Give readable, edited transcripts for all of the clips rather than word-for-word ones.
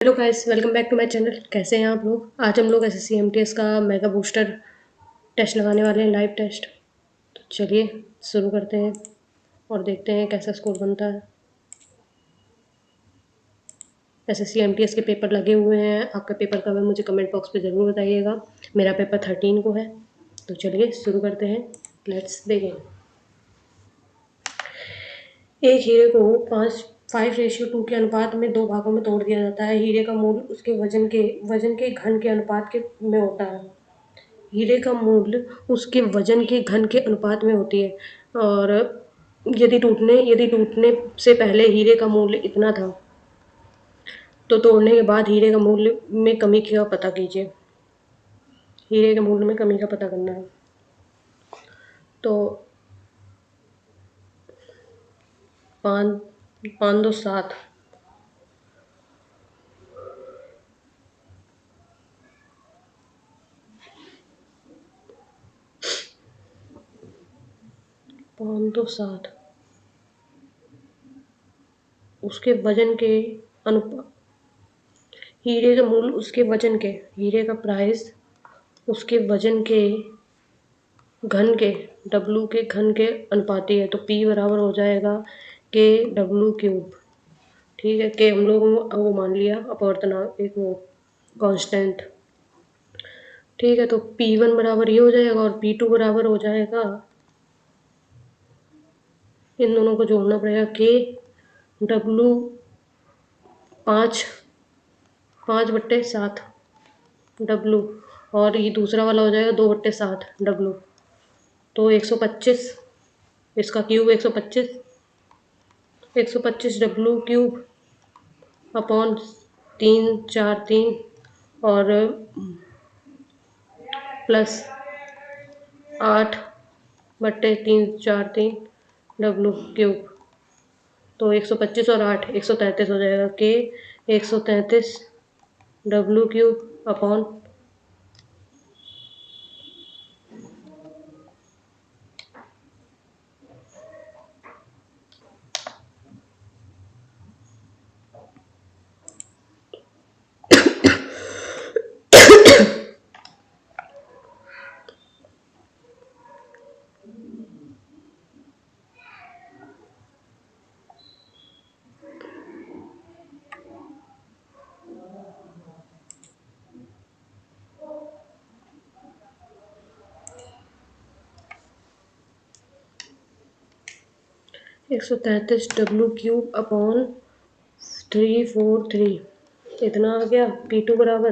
Hello guys, welcome back to my channel. कैसे हैं आप लोग? आज हम लोग एसएससी एमटीएस का मेगा बूस्टर टेस्ट लगाने वाले हैं, लाइव टेस्ट। तो चलिए शुरू करते हैं और देखते हैं कैसा स्कोर बनता है। एसएससी एमटीएस के पेपर लगे हुए हैं। आपका पेपर कब है मुझे कमेंट बॉक्स पे ज़रूर बताइएगा। मेरा पेपर 13 को है। तो चलिए शुरू करते हैं। Let's begin. एक हीरे को 5:2 के अनुपात में 2 भागों में तोड़ दिया जाता है। हीरे का मूल्य उसके वजन के घन के अनुपात के में होता है। हीरे का मूल्य उसके वजन के घन के अनुपात में होती है। और यदि टूटने से पहले हीरे का मूल्य इतना था, तो तोड़ने के बाद हीरे का मूल्य में कमी का पता कीजिए। हीरे के मूल्य में कमी का पता करना है। तो 5 5 2 7 5 2 7 उसके वजन के अनुपात। हीरे का मूल्य उसके वजन के, हीरे का प्राइस उसके वजन के घन के, डब्लू के घन के अनुपाती है। तो P बराबर हो जाएगा KW³। ठीक है, के हम लोग वो मान लिया अपवर्तनांक, एक वो कांस्टेंट। ठीक है, तो P1 बराबर ये हो जाएगा और P2 बराबर हो जाएगा, इन दोनों को जोड़ना पड़ेगा, KW 5/7 W, और ये दूसरा वाला हो जाएगा 2/7 W। तो 125, इसका क्यूब 125 W³ अपॉन 3 4 3 और +8/3 4 3 W³। तो 125 और 8 133 हो जाएगा। के 133 W³ अपॉन 133 W³ अपॉन 343, इतना आ गया P2 बराबर।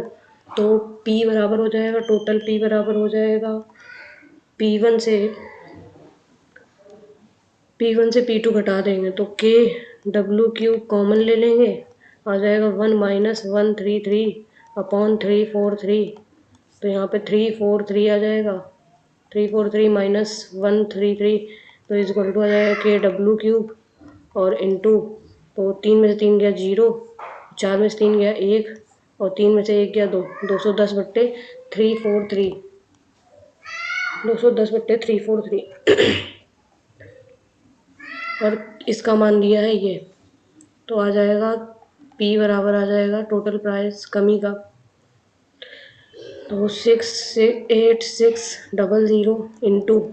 तो P बराबर हो जाएगा, टोटल P बराबर हो जाएगा P1 से P2 घटा देंगे तो KW³ कॉमन ले लेंगे, आ जाएगा 1 - 133 अपॉन 343। तो यहाँ पे 343 आ जाएगा, 343 - 133, तो इक्वल टू आ जाएगा KW³ और इंटू, तो 3 में से 3 गया 0, 4 में से 3 गया 1 और 3 में से 1 गया 2, 210/343, 210/343 और इसका मान दिया है ये। तो आ जाएगा P बराबर आ जाएगा टोटल प्राइस कमी का, तो 68600 इंटू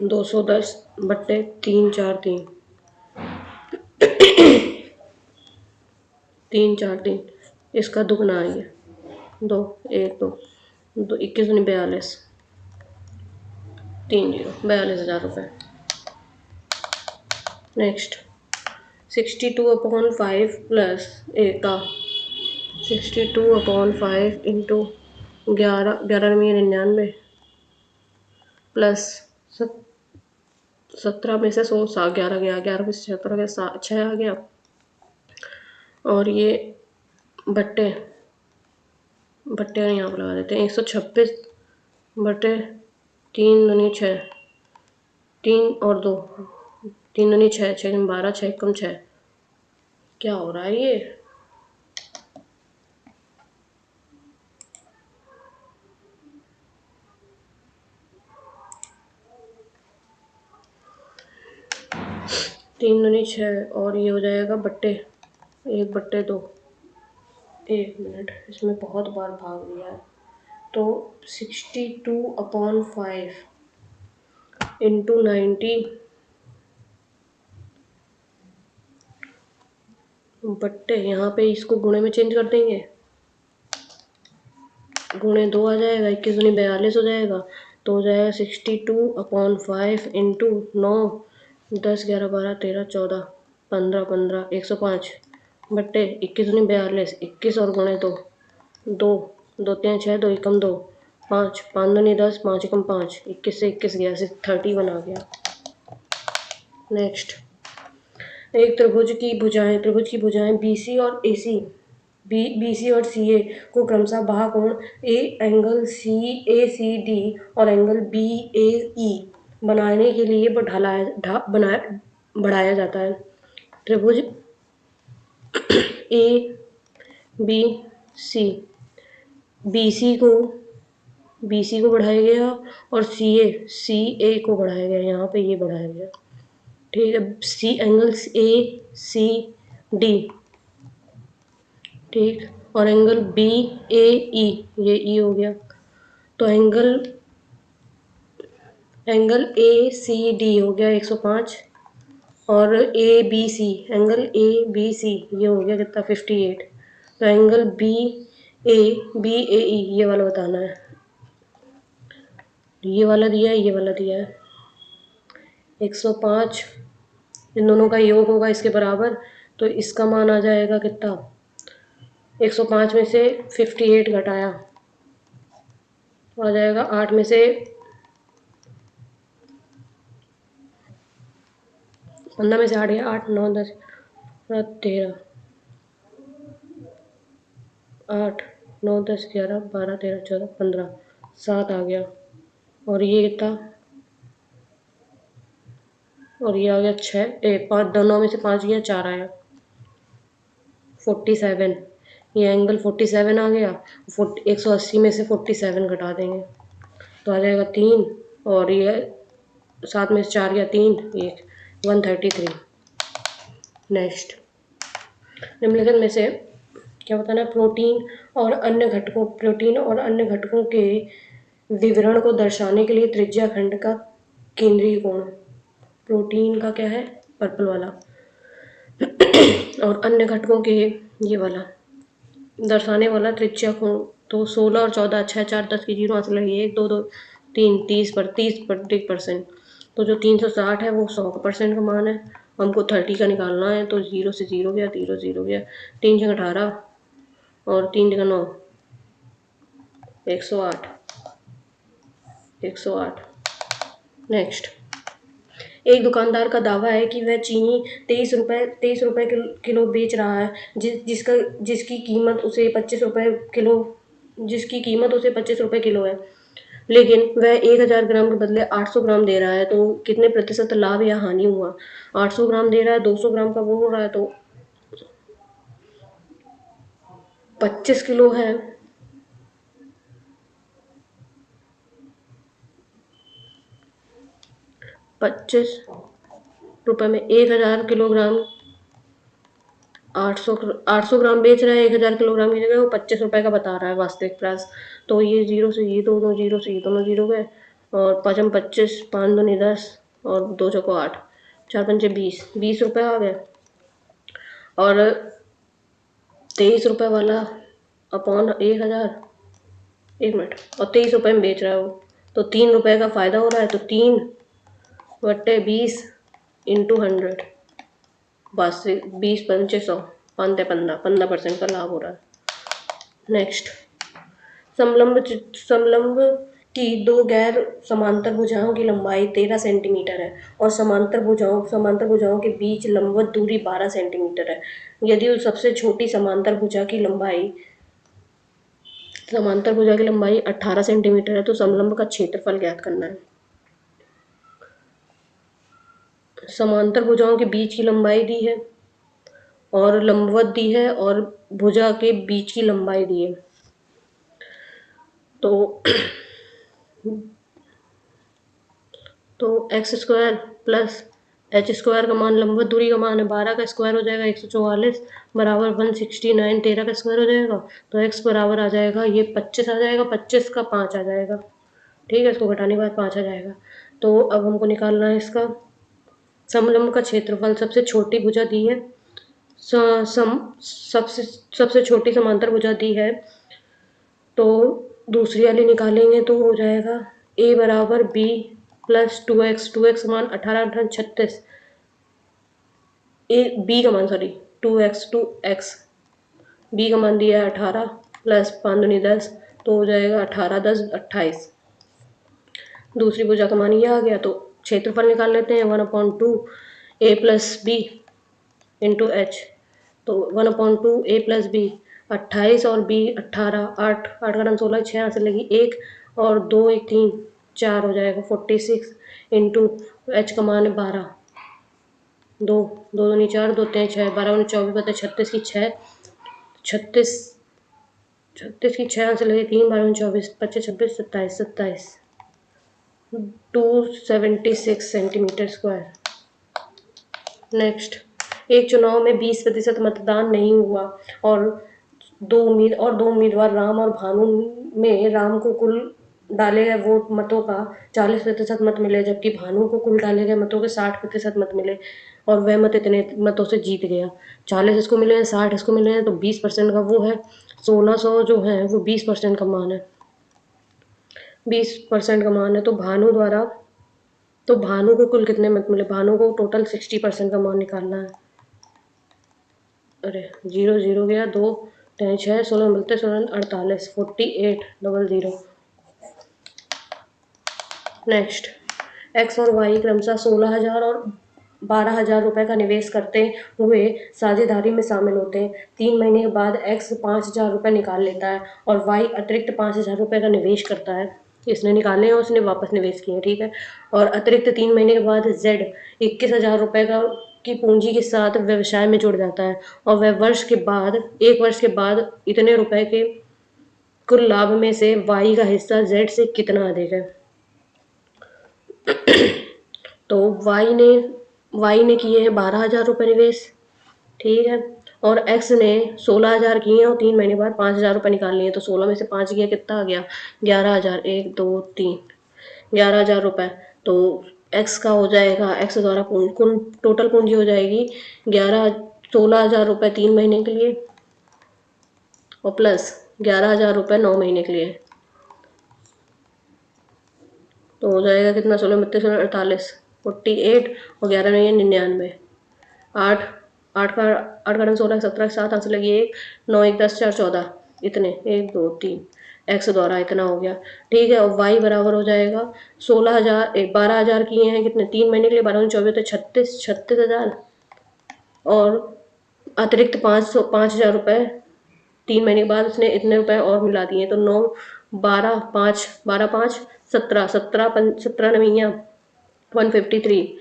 210/343, 3 4 3, इसका दुगना है ये, 2 1 2 2 21 नहीं 42, 42,000 रुपये। नेक्स्ट 62/5 प्लस एक का 62/5 इंटू 11 में प्लस 17 में से 11 गया, 11 में से 17 गया, 6 आ गया। और ये बट्टे यहाँ पर लगा देते हैं, 126/3×6, 3 और 2, 3×6, 6×12, 6×6, क्या हो रहा है ये? तीन दूनी 6 और ये हो जाएगा बट्टे 1/2, एक मिनट, इसमें बहुत बार भाग लिया है। तो 62/5 इंटू 90 बट्टे, यहाँ पे इसको गुणे में चेंज कर देंगे, गुणे 2 आ जाएगा, 21 दूनी 42 हो जाएगा। तो हो जाएगा 62/5 इंटू 9, 10, 11, 12, 13, 14, 15, 15, 105 बट्टे 21 दूनी 42, 21 और गुणे 2, 2, 2 3 6, 2 एकम 2, 5, 5 दूनी 10, 5 एकम 5, 21 से 21 गया, 31 आ गया। नेक्स्ट, एक त्रिभुज की भुजाएं BC और AC, BC और CA को क्रमशः बाह्य कोण एंगल CACD और एंगल BAE बनाने के लिए बढ़ाया जाता है। त्रिभुज ABC, BC को बढ़ाया गया और CA को बढ़ाया गया, यहाँ पे ये बढ़ाया गया। ठीक है, एंगल ACD, ठीक, और एंगल BAE, ये E हो गया। तो एंगल ACD हो गया 105 और एंगल ABC ये हो गया कितना 58। तो एंगल BAE ये वाला बताना है, ये वाला दिया है, ये वाला दिया है 105, इन दोनों का योग होगा इसके बराबर। तो इसका मान आ जाएगा कितना, 105 में से 58 घटाया आ जाएगा 8 में से 15 में से 8 गया, 8 9 10 13, 8 9 10 11 12 13 14 15, 7 आ गया। और ये कितना, और ये आ गया 6 5, 9 में से 5 गया, 4 आया 47। ये एंगल 47 आ गया। 180 में से 47 घटा देंगे तो आ जाएगा 3, और ये 7 में से 4 गया 3, 1, 133। नेक्स्ट, निम्नलिखित में से क्या बताना है, प्रोटीन और अन्य घटकों के विवरण को दर्शाने के लिए त्रिज्या खंड का केंद्रीय कोण, प्रोटीन का क्या है, पर्पल वाला, और अन्य घटकों के ये वाला दर्शाने वाला त्रिज्या कोण। तो 16 और 14, 6 4 10 की जीरो हासिल लगी, 1 2 2 3 30%। तो जो 360 है वो 100% का मान है, हमको 30 का निकालना है। तो 0 से 0 गया, 0 गया, 3 जगह 18 और 3 जगह 9, 108। नेक्स्ट, एक दुकानदार का दावा है कि वह चीनी 23 रुपए किलो बेच रहा है, जिसकी कीमत उसे 25 रुपए किलो है, लेकिन वह 1000 ग्राम के बदले 800 ग्राम दे रहा है। तो कितने प्रतिशत लाभ या हानि हुआ। 800 ग्राम दे रहा है, 200 ग्राम का वो हो रहा है, तो 25 किलो है, 25 रुपए में 1000 किलोग्राम, 800 ग्राम बेच रहा है, 1000 किलोग्राम की जगह वो 25 रुपए का बता रहा है वास्तविक प्राइस। तो ये 0 से ये दोनों 0 से ये दोनों 0 गए, और 5 25, 5 दूनी 10 और 2 चौको 8, 4 पंचे 20 रुपए आ गए। और 23 रुपए वाला अपॉन 1000, 1 मिनट, और 23 रुपए में बेच रहा है वो, तो 3 रुपए का फायदा हो रहा है। तो 3/20 इंटू 100, वास्तविक 20 पंचे 100, 5 15% का लाभ हो रहा है। नेक्स्ट, समलंब की दो गैर समांतर भुजाओं की लंबाई 13 सेंटीमीटर है और समांतर भुजाओं के बीच लंबवत दूरी 12 सेंटीमीटर है। यदि उस सबसे छोटी समांतर भुजा की लंबाई 18 सेंटीमीटर है तो समलंब का क्षेत्रफल ज्ञात करना है। समांतर भुजाओं के बीच की लंबाई दी है और लंबवत दी है और भुजा के बीच की लंबाई दी है। तो x² प्लस एच स्क्वायर का मान लंबवत दूरी का मान है 12 का स्क्वायर हो जाएगा 144 बराबर 169, 13 का स्क्वायर हो जाएगा तो x बराबर आ जाएगा ये 25 आ जाएगा, 25 का 5 आ जाएगा। ठीक है, इसको घटाने के बाद 5 आ जाएगा। तो अब हमको निकालना है इसका समलंब का क्षेत्रफल। सबसे छोटी भुजा दी है, सबसे छोटी समांतर भुजा दी है, तो दूसरी वाली निकालेंगे तो हो जाएगा a बराबर b प्लस 2x, 2x मान 18 18 36, b का मान सॉरी 2x b का मान दिया है 18 प्लस 5 दूनी 10 तो हो जाएगा 18 10 28। दूसरी भुजा का मान ये आ गया तो क्षेत्रफल निकाल लेते हैं 1/2 a plus b into h. तो 1/2 a प्लस बी 28 और b 18, 8 8 का 16, 6 यहाँ से लगी 1 और 2 1 3 4 हो जाएगा 46 इंटू एच का मान है 12, 2 2 दूनी 4 2 3 6 12 24 बता 36 की 6 36 36 की 6 यहाँ से लगी 3 12 24 25 26 27 27 276 सेंटीमीटर स्क्वायर। नेक्स्ट, एक चुनाव में 20% मतदान नहीं हुआ और दो उम्मीदवार राम और भानु में राम को कुल डाले गए वोट मतों का 40% मत मिले जबकि भानु को कुल डाले गए मतों के 60% मत मिले और वह मत इतने मतों से जीत गया। 40 इसको मिले हैं, 60 इसको मिले हैं, तो 20% का वो है 1600 जो है वो 20% का मान है, 20% का मान है। तो भानु को कुल कितने मत मिले, भानु को टोटल 60% का मान निकालना है। अरे 0 0 गया, 2 10 6 16 मिलते 16 48 4800। नेक्स्ट, एक्स और वाई क्रमशः 16,000 और 12,000 रुपये का निवेश करते हुए साझेदारी में शामिल होते हैं। 3 महीने के बाद एक्स 5,000 रुपये निकाल लेता है और वाई अतिरिक्त 5,000 रुपये का निवेश करता है। इसने निकाले और उसने वापस निवेश किए, ठीक है। और अतिरिक्त 3 महीने के बाद जेड 21,000 रुपये की पूंजी के साथ व्यवसाय में जुड़ जाता है और वह एक वर्ष के बाद इतने रुपए के कुल लाभ में से वाई का हिस्सा जेड से कितना अधिक है। तो वाई ने किए हैं 12,000 रुपये निवेश, ठीक है, और एक्स ने 16,000 किए हैं और 3 महीने बाद 5,000 रुपये निकाल लिए। तो 16 में से 5 गया, कितना आ गया 11,000, 1 2 3 11,000 रुपये। तो एक्स का हो जाएगा, एक्स द्वारा टोटल पूंजी हो जाएगी 16,000 रुपये 3 महीने के लिए और प्लस 11,000 रुपये 9 महीने के लिए। तो हो जाएगा कितना 16 32 48 48 और 11 में 99 8 8 का 16 17 7 हाथ से लगी 1 9 1 10 4 14 इतने 1 2 3 एक्स द्वारा इतना हो गया, ठीक है। और वाई बराबर हो जाएगा 16,000 12,000 किए हैं कितने 3 महीने के लिए 12 24 तो 36,000 और अतिरिक्त 5,000 रुपये 3 महीने के बाद उसने इतने रुपए और मिला दिए। तो 9 12 5 12 5 17 17 17 नवीं 153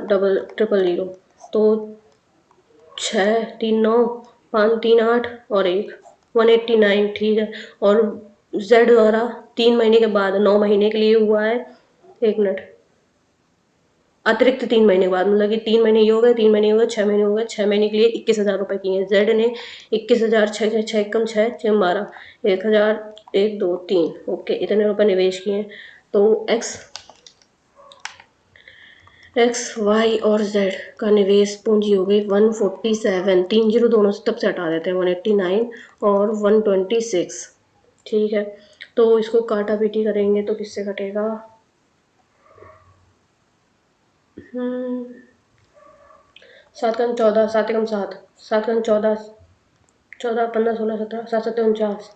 डबल 000 तो 6 3 9 5 3 8 और 1 189, ठीक है। और जेड द्वारा 3 महीने के बाद 9 महीने के लिए हुआ है, 1 मिनट, अतिरिक्त 3 महीने के बाद मतलब कि 3 महीने ये हो गए, 3 महीने हो गए, 6 महीने हो गए, 6 महीने के लिए 21,000 रुपये किए हैं। जेड ने 21,000 6 कम 6 6 12 1,000 1 2 3 ओके इतने रुपये निवेश किए हैं। तो एक्स वाई और जेड का निवेश पूंजी हो गई 147, 3 जीरो दोनों से तब से हटा देते हैं 189 और 126, ठीक है। तो इसको काटा पीटी करेंगे तो किससे कटेगा, 7 का 14 7 एकम 7 7 का 14 14 15 16 17 7 7 49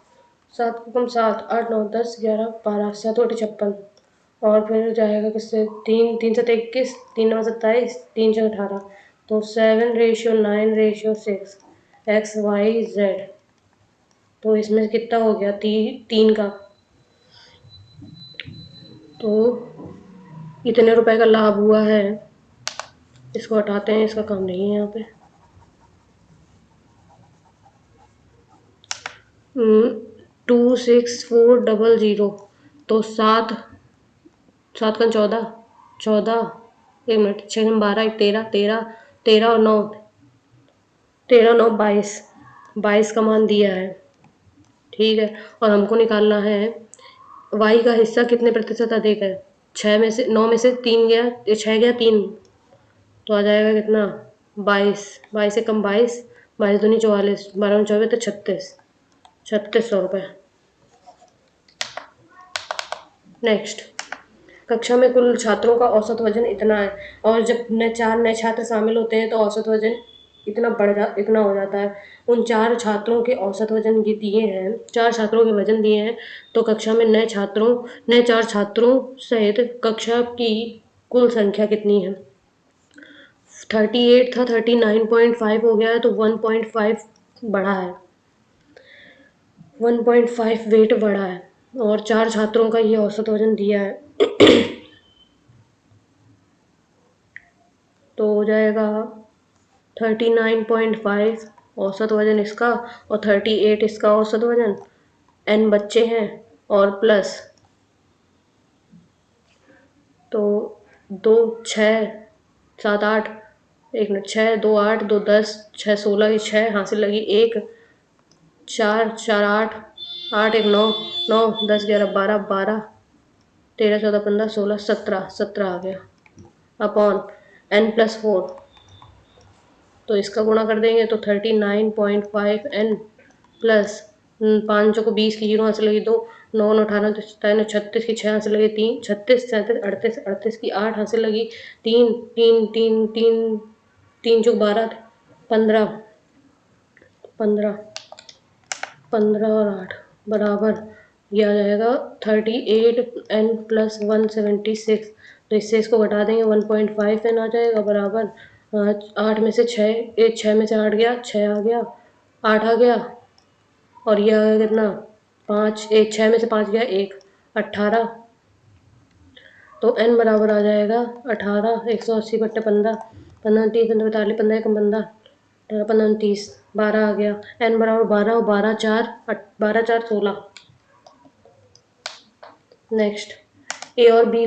7 एकम 7 8 9 10 11 12 7 8 56 और फिर जाएगा किससे 3 3 7 21 3 9 27 3 6 18 तो 7:9:6 एक्स वाई जेड। तो इसमें कितना हो गया 3 का, तो इतने रुपए का लाभ हुआ है। इसको हटाते हैं, इसका काम नहीं है यहाँ पे। 26400 तो 7 7 का 14 14 एक मिनट, 6 12 13 13 और 9 13 9 22 22 का मान दिया है, ठीक है। और हमको निकालना है y का हिस्सा कितने प्रतिशत अधिक है। 6 में से 9 में से 3 गया, 6 गया 3, तो आ जाएगा कितना 22, 22 से कम 22, 22 दूनी 44, 12 24 तो 3600 रुपये। नेक्स्ट, कक्षा में कुल छात्रों का औसत वजन इतना है, और जब चार नए छात्र शामिल होते हैं तो औसत वजन इतना हो जाता है। उन 4 छात्रों के औसत वजन ये दिए हैं, 4 छात्रों के वजन दिए हैं, तो कक्षा में नए 4 छात्रों सहित कक्षा की कुल संख्या कितनी है। 38 था, 39.5 हो गया है, तो 1.5 बढ़ा है, 1.5 वेट बढ़ा है, और 4 छात्रों का ये औसत वजन दिया है। तो हो जाएगा 39.5 औसत वजन इसका, और 38 इसका औसत वजन। n बच्चे हैं और प्लस, तो 2 6 7 8, 1 मिनट, 6 2 8 2 10 6 16 की 6 हासिल लगी 1, 4 4 8 8 1 9 9 10 11 12 12 13 14 15 16 17 आ गया, अपॉन n+4, तो इसका गुणा कर देंगे तो 39.5n प्लस 5 को 20 की 0 हासिल लगी 2, 9 18 36 की 6 हासिल लगी 3, 36 37 38 38 की 8 हासिल लगी 3 3 3 3 3 चौक 12 15 15 15 और 8 बराबर, यह आ जाएगा 38n+176, तो इससे इसको घटा देंगे 1.5n आ जाएगा बराबर 8 में से 6, 6 में से 8 गया, 6 आ गया, 8 आ गया, और यह आ गया कितना 5, 6 में से 5 गया 1, 18, तो n बराबर आ जाएगा 18, 180 बट्टे 15, 15 30 15 45 15 1 15 15 29, 12 आ गया, n बराबर 12 और 12 4 16। नेक्स्ट, ए और बी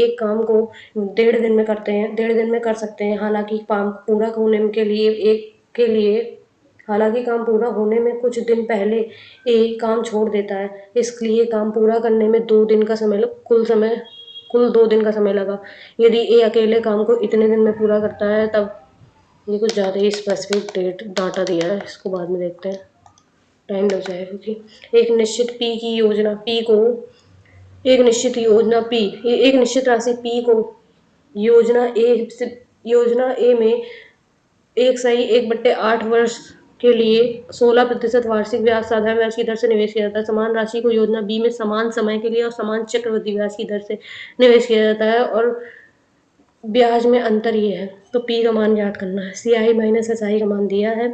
एक काम को 1.5 दिन में करते हैं, 1.5 दिन में कर सकते हैं, हालांकि काम पूरा होने के लिए हालांकि काम पूरा होने में कुछ दिन पहले ए काम छोड़ देता है, इसलिए काम पूरा करने में 2 दिन का कुल 2 दिन का समय लगा। यदि ए अकेले काम को इतने दिन में पूरा करता है, तब ये कुछ ज़्यादा ही स्पेसिफिक डेट डाटा दिया है, इसको बाद में देखते हैं, टाइम लग जाएगा, क्योंकि एक निश्चित पी की योजना पी को एक निश्चित योजना पी एक निश्चित राशि पी को योजना ए में 1/8 वर्ष के लिए 16% वार्षिक ब्याज साधारण ब्याज की दर से निवेश किया जाता है। समान राशि को योजना बी में समान समय के लिए और समान चक्रवृद्धि ब्याज की दर से निवेश किया जाता है, और ब्याज में अंतर ये है, तो पी का मान ज्ञात करना है। CI माइनस SI का मान दिया है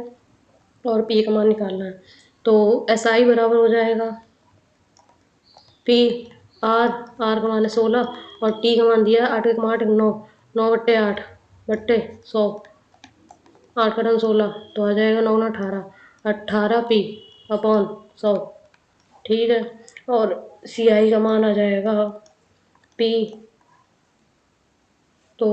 और पी का मान निकालना है, तो SI बराबर हो जाएगा पी आर का मान है 16, और टी का मान दिया है 8 1 8 9 9/8 बट्टे 100, 8 का ढंग 16, तो आ जाएगा 9 9 18, 18p अपॉन 100, ठीक है। और CI का मान आ जाएगा p, तो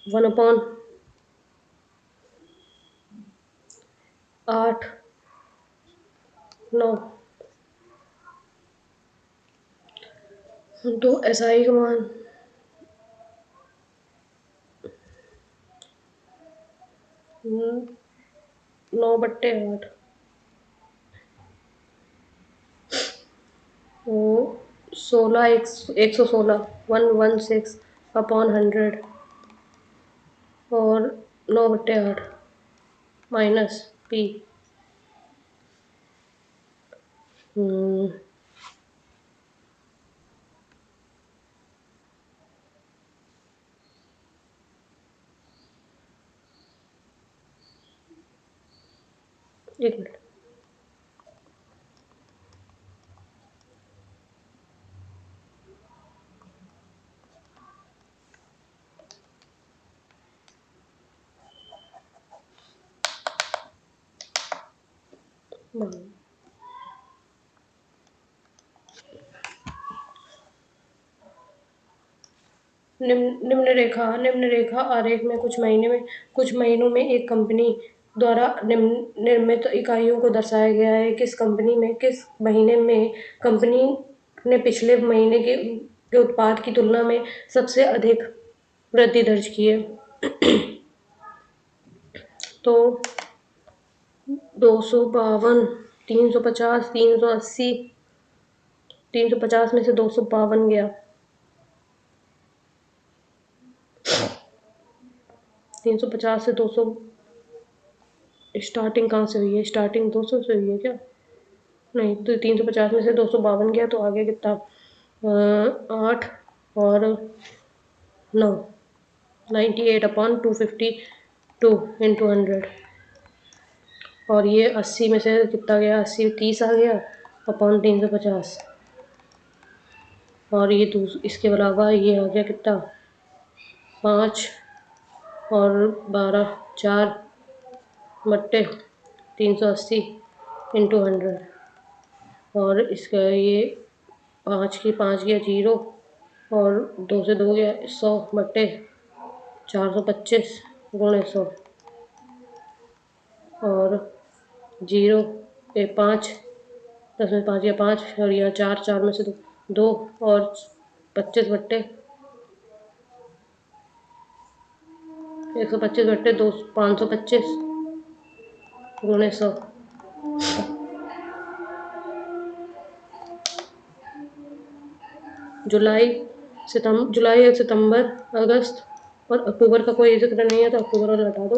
1/8 9, तो SI का मान 9/8, वो 16 116 116 अपॉन 100, और 9/8 माइनस पी। एक मिनट, निम्न रेखा आरेख में कुछ महीनों में एक कंपनी द्वारा निर्मित इकाइयों को दर्शाया गया है। किस महीने में कंपनी ने पिछले महीने के उत्पाद की तुलना में सबसे अधिक वृद्धि दर्ज की है? तो 252, 350, 380, 350 में से 252 गया। 350 से 200 स्टार्टिंग कहाँ से हुई है? स्टार्टिंग 200 से हुई है क्या? नहीं, तो 350 में से 252 गया तो आगे कितना? 8 और 9, 98/252 इंटू 100। और ये 80 में से कितना गया? 80 30 आ गया अपॉन 350। और ये इसके अलावा ये आ गया कितना? 5 और 12, 4 बट्टे 380 इंटू 100। और इसका ये 5 गया 0 और 2 से 2 गया 100 बट्टे 425 गुणे 100। और 0 5, 10 में 5 गया 5 और यहाँ 4 में से 2 और 25 बट्टे 125 बट्टे 2 525 गुणे 100। जुलाई सितंबर अगस्त और अक्टूबर का कोई जिक्र नहीं है तो अक्टूबर वाला हटा दो।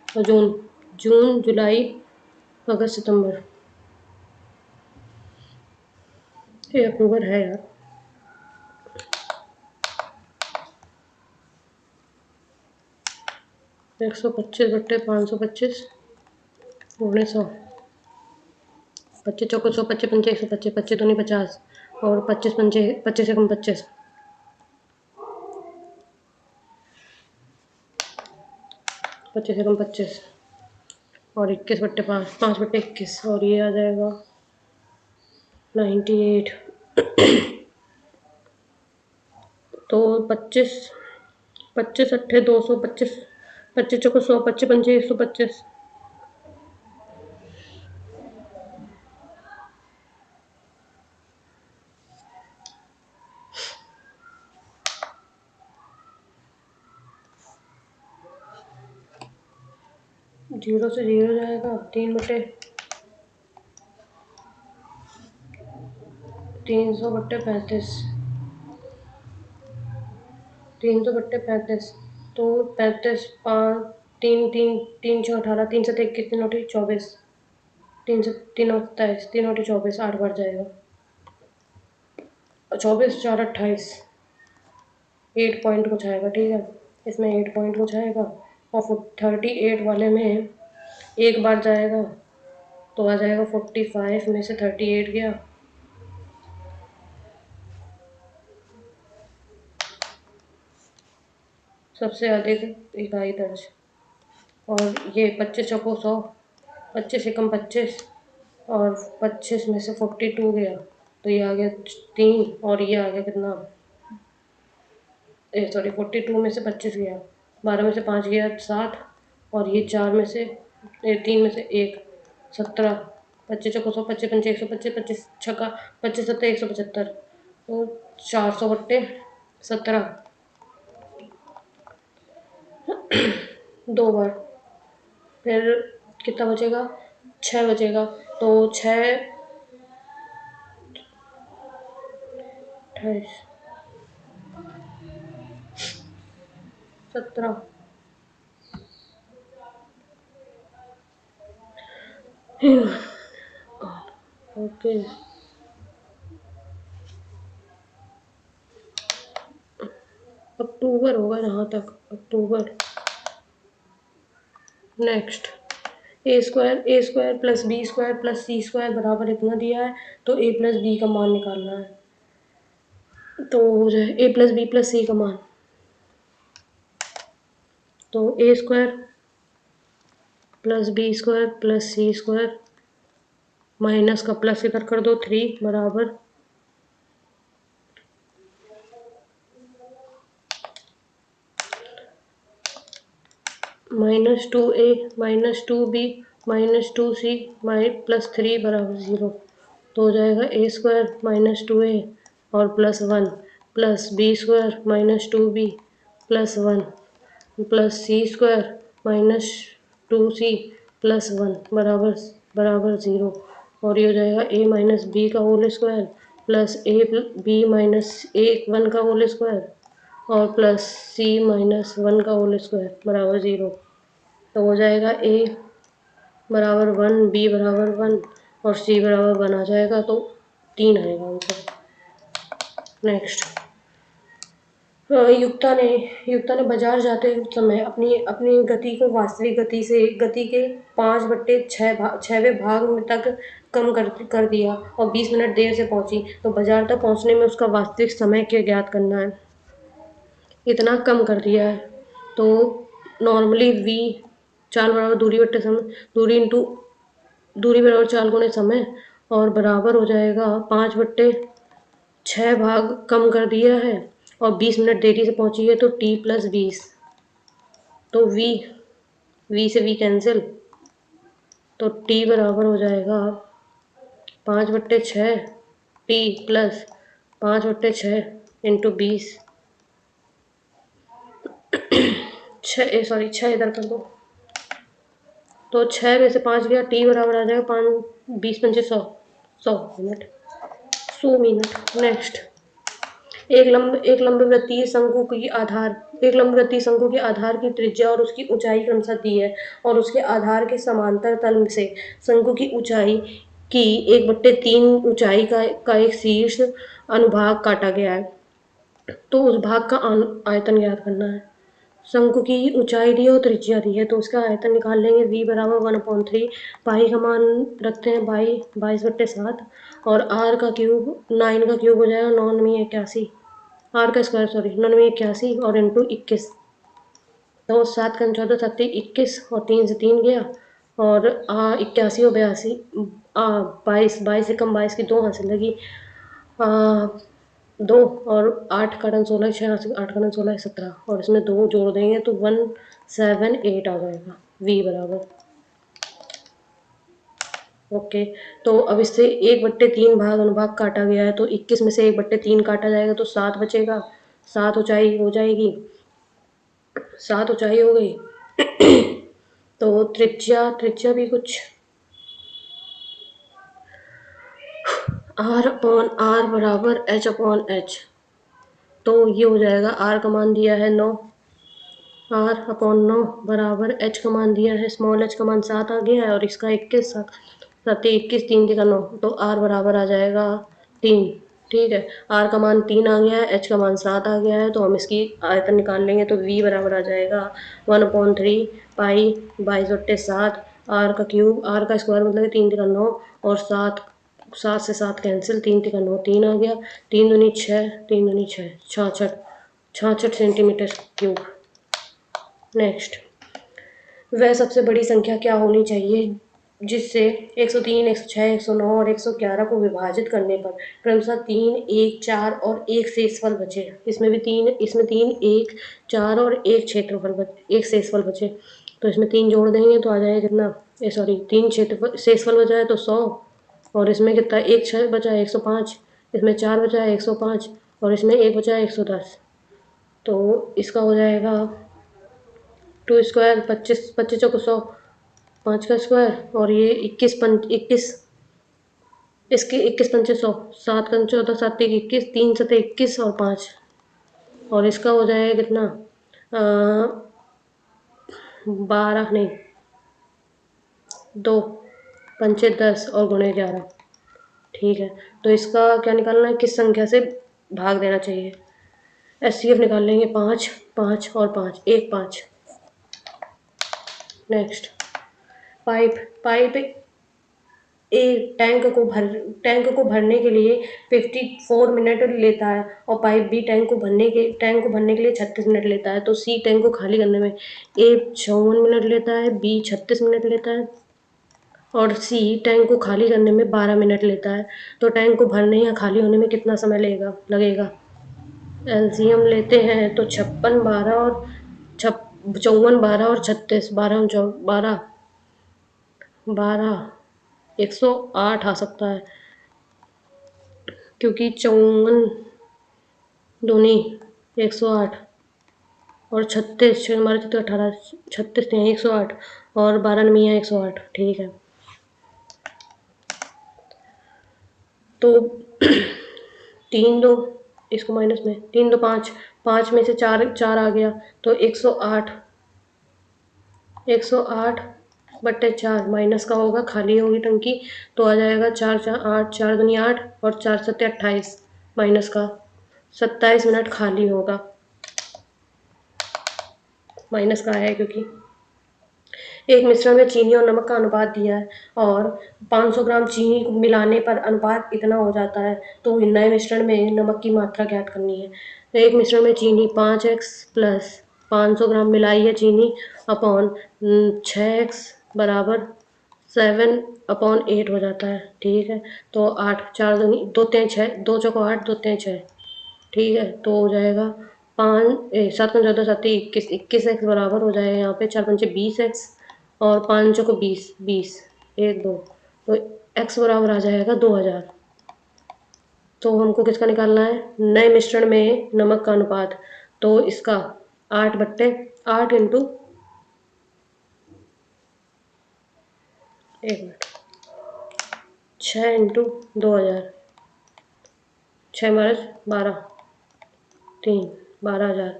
और जून जुलाई अगस्त सितंबर, ये अक्टूबर है यार। 125 बट्टे 525 गुणे 100। 25 चौको 100, 25 पंचे 125, 25 दूनी 50 और 25 पंचे 25 एकम 25, 25 एकम 25 और 21 बट्टे 5, 5 बट्टे 21 और ये आ जाएगा 98। तो 25 25 अट्ठे 225, 25 चौको 100, 25 पंचे 125। जीरो से जीरो जाएगा 3 बटे 300 बट्टे 35, 300 बट्टे 35 तो 35 5 3 3 3 6 18, 3 7 21, 3 8 24, 3 से 3 27, 3 8 24, 8 बढ़ जाएगा 24 4 28, 8 पॉइंट कुछ आएगा। ठीक है, इसमें 8 पॉइंट कुछ आएगा और 38 वाले में एक बार जाएगा तो आ जाएगा 45 में से 38 गया सबसे अधिक इकाई दर्ज। और ये 25 चौको 100, 25 एकम 25 और 25 में से 42 गया तो ये आ गया 3 और ये आ गया कितना? सॉरी 42 में से 25 गया, 12 में से 5 गया 7 और ये 4 में से 3 में से 1 17, 25 चौको 100, 25 पंचे 125, 25 छक्का 25 सत्ते 175 तो 400 बट्टे 17 2 बार। फिर कितना बचेगा? 6 बचेगा तो 6 28 17 ओके। अक्टूबर होगा यहाँ तक, October. Next A square plus B square plus C square बराबर इतना दिया है तो ए प्लस बी का मान निकालना है। तो हो जाए A plus B plus C का मान, तो A square plus B square plus C square minus का प्लस इधर कर दो 3 बराबर -2a -2b -2c +3 बराबर 0। तो हो जाएगा a² -2a और +1 +b² -2b +1 +c² -2c +1 बराबर 0। और ये हो जाएगा a b का होल स्क्वायर प्लस a1 का होल स्क्वायर और प्लस c-1 का होल स्क्वायर बराबर 0। तो हो जाएगा a बराबर 1, b बराबर 1 और c बराबर 1 आ जाएगा, तो 3 आएगा आंसर। नेक्स्ट, युक्ता ने बाजार जाते समय अपनी गति को वास्तविक गति के 5/6वें भाग में तक कम कर दिया और 20 मिनट देर से पहुंची। तो बाजार तक पहुंचने में उसका वास्तविक समय क्या ज्ञात करना है। इतना कम कर दिया है तो नॉर्मली v चाल बराबर दूरी बट्टे समय, दूरी बराबर चाल गुणे समय और बराबर हो जाएगा 5/6 भाग कम कर दिया है और 20 मिनट देरी से पहुंची है तो t + 20। तो v से v कैंसिल, तो t बराबर हो जाएगा 5/6 t + 5/6 × 20। 6 इधर कर दो, तो 6 में से 5 गया, t बराबर आ जाएगा 5 20 पंचे 100 मिनट 100 मिनट। नेक्स्ट, एक लंबवृत्तीय शंकु के आधार की त्रिज्या और उसकी ऊंचाई क्रमशः दी है और उसके आधार के समांतर तल से शंकु की ऊंचाई की 1/3 ऊंचाई का एक शीर्ष अनुभाग काटा गया है। तो उस भाग का आयतन ज्ञात करना है। शंकु की ऊंचाई दी है और त्रिज्या दी है, तो उसका आयतन निकाल लेंगे। v बराबर 1/3, पाई का मान रखते हैं 22/7 और r का क्यूब 9 का क्यूब हो जाएगा 9×81, r का स्क्वायर 9×81 और इंटू 21। तो 7 × 14 7 21 और 3 से 3 गया और 81 और 82 22 से कम 22 की 2 हाथ से लगी 2 और 8 का 16 6 से 8 का 16 17 और इसमें 2 जोड़ देंगे तो 178 आ जाएगा v बराबर। ओके, तो अब इससे 1/3 भाग अनुभाग काटा गया है तो 21 में से 1/3 काटा जाएगा तो 7 बचेगा। 7 ऊंचाई हो जाएगी, 7 ऊंचाई हो गई। तो त्रिज्या भी कुछ r/r बराबर h/h। तो ये हो जाएगा, r का मान दिया है 9, r/9 बराबर h का मान दिया है, स्मॉल h का मान 7 आ गया है और इसका 21 7 21 3 × 9 तो r बराबर आ जाएगा 3। ठीक है, r का मान 3 आ गया है, h का मान 7 आ गया है, तो हम इसकी आयतन निकाल लेंगे। तो v बराबर आ जाएगा 1/3 पाई 22/7 r का क्यूब, r का स्क्वायर मतलब 3 × 9 और 7 से 7 कैंसिल, 3 × 9 3 आ गया, 3 दूनी 6 3 दूनी 6 66 सेंटीमीटर क्यूब। नेक्स्ट, वह सबसे बड़ी संख्या क्या होनी चाहिए जिससे 103 106 109 और 111 को विभाजित करने पर क्रमशः 3 1 4 और 1 शेषफल बचे। इसमें 3 1 4 और 1 शेषफल बचे, तो इसमें 3 जोड़ देंगे तो आ जाएगा कितना, 3 शेषफल बचा है तो 100 और इसमें कितना 1 बचा है 105, इसमें 4 बचा है 105 और इसमें 1 बचा है 110। तो इसका हो जाएगा 2 स्क्वायर 25 25 चौको 100, 5 का स्क्वायर और ये 21 इसके 21 पंचे 100, 7 का 14 7 21 3 7 21 और 5 और इसका हो जाएगा कितना 12 नहीं 2 पंचे 10 और गुणे 11। ठीक है, तो इसका क्या निकालना है, किस संख्या से भाग देना चाहिए। HCF निकाल लेंगे 5 5 और 5 1 5। नेक्स्ट, पाइप टैंक को भरने के लिए 54 मिनट लेता है और पाइप बी टैंक को भरने के लिए 36 मिनट लेता है। तो सी टैंक को खाली करने में ए 54 मिनट लेता है, बी 36 मिनट लेता है और सी टैंक को खाली करने में 12 मिनट लेता है। तो टैंक को भरने या खाली होने में कितना समय लगेगा। एलसीएम लेते हैं तो 56 12 और 54, 12 और 36, 12 12 12 108 आ सकता है, क्योंकि 54 दूनी 108 और 36 हमारे तो 18 36 थे 108 और 12 नमियाँ 108, ठीक है। तो 3 2 इसको माइनस में 3 2 5, 5 में से 4 आ गया तो 108 बट्टे 4 माइनस का होगा, खाली होगी टंकी तो आ जाएगा 4 4 8, 4 दूनी 8 और 4 सत्ते 28, माइनस का 27 मिनट खाली होगा, माइनस का है क्योंकि एक मिश्रण में चीनी और नमक का अनुपात दिया है और 500 ग्राम चीनी मिलाने पर अनुपात इतना हो जाता है, तो नए मिश्रण में नमक की मात्रा ज्ञात करनी है। तो एक मिश्रण में चीनी 5x प्लस 500 ग्राम मिलाई है चीनी अपॉन 6x बराबर 7/8 हो जाता है, ठीक है। तो 8 4 2 3 6 2 चौको 8 2 3 6, ठीक है। तो हो जाएगा 7 5 14 7 21, 21x बराबर हो जाएगा यहाँ पे 4 5 20x और 5 को 20 20 1 2, तो x बराबर आ जाएगा 2000। तो हमको किसका निकालना है, नए मिश्रण में नमक का अनुपात, तो इसका 8/8 इंटू 6 इंटू 2000, 6 माइनस 12 3 12,000।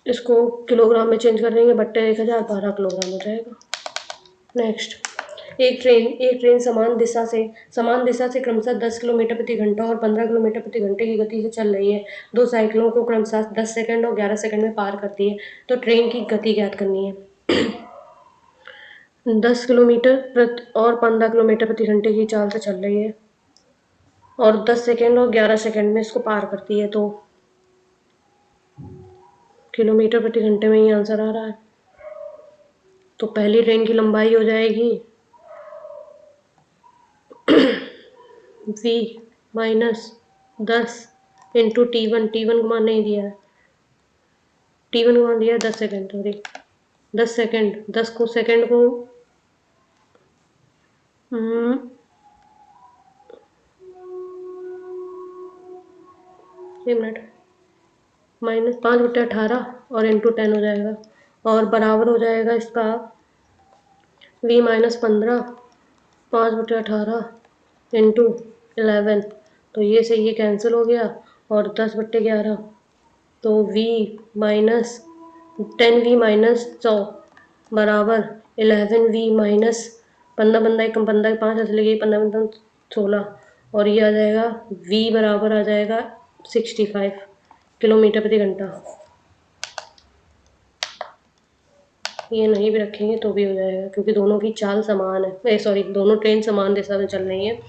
इसको किलोग्राम में चेंज कर देंगे, बट्टे 1000 12 किलोग्राम हो जाएगा। नेक्स्ट, एक ट्रेन समान दिशा से क्रमशः 10 किलोमीटर प्रति घंटा और 15 किलोमीटर प्रति घंटे की गति से चल रही है। दो साइकिलों को क्रमशः 10 सेकंड और 11 सेकंड में पार करती है, तो ट्रेन की गति ज्ञात करनी है। 10 किलोमीटर प्रति और 15 किलोमीटर प्रति घंटे की चाल से चल रही है और 10 सेकंड और 11 सेकंड में इसको पार करती है, तो किलोमीटर प्रति घंटे में ही आंसर आ रहा है। तो पहली ट्रेन की लंबाई हो जाएगी v माइनस 10 इंटू T1 को मान नहीं दिया है, T1 को मान दिया है 10 सेकेंड, सॉरी 10 सेकेंड, 10 को सेकेंड को 1 मिनट माइनस 5/18 और इंटू 10 हो जाएगा और बराबर हो जाएगा इसका v माइनस 15 5/18 इंटू 11, तो ये से ये कैंसिल हो गया और 10/11, तो v माइनस 10v माइनस 100 बराबर 11v माइनस 15 15 1 15 5 ऐसे लगे 15 15 16 और ये आ जाएगा v बराबर आ जाएगा 65 किलोमीटर प्रति घंटा। ये नहीं भी रखेंगे तो भी हो जाएगा क्योंकि दोनों की चाल समान है, सॉरी दोनों ट्रेन समान दिशा में चल रही है।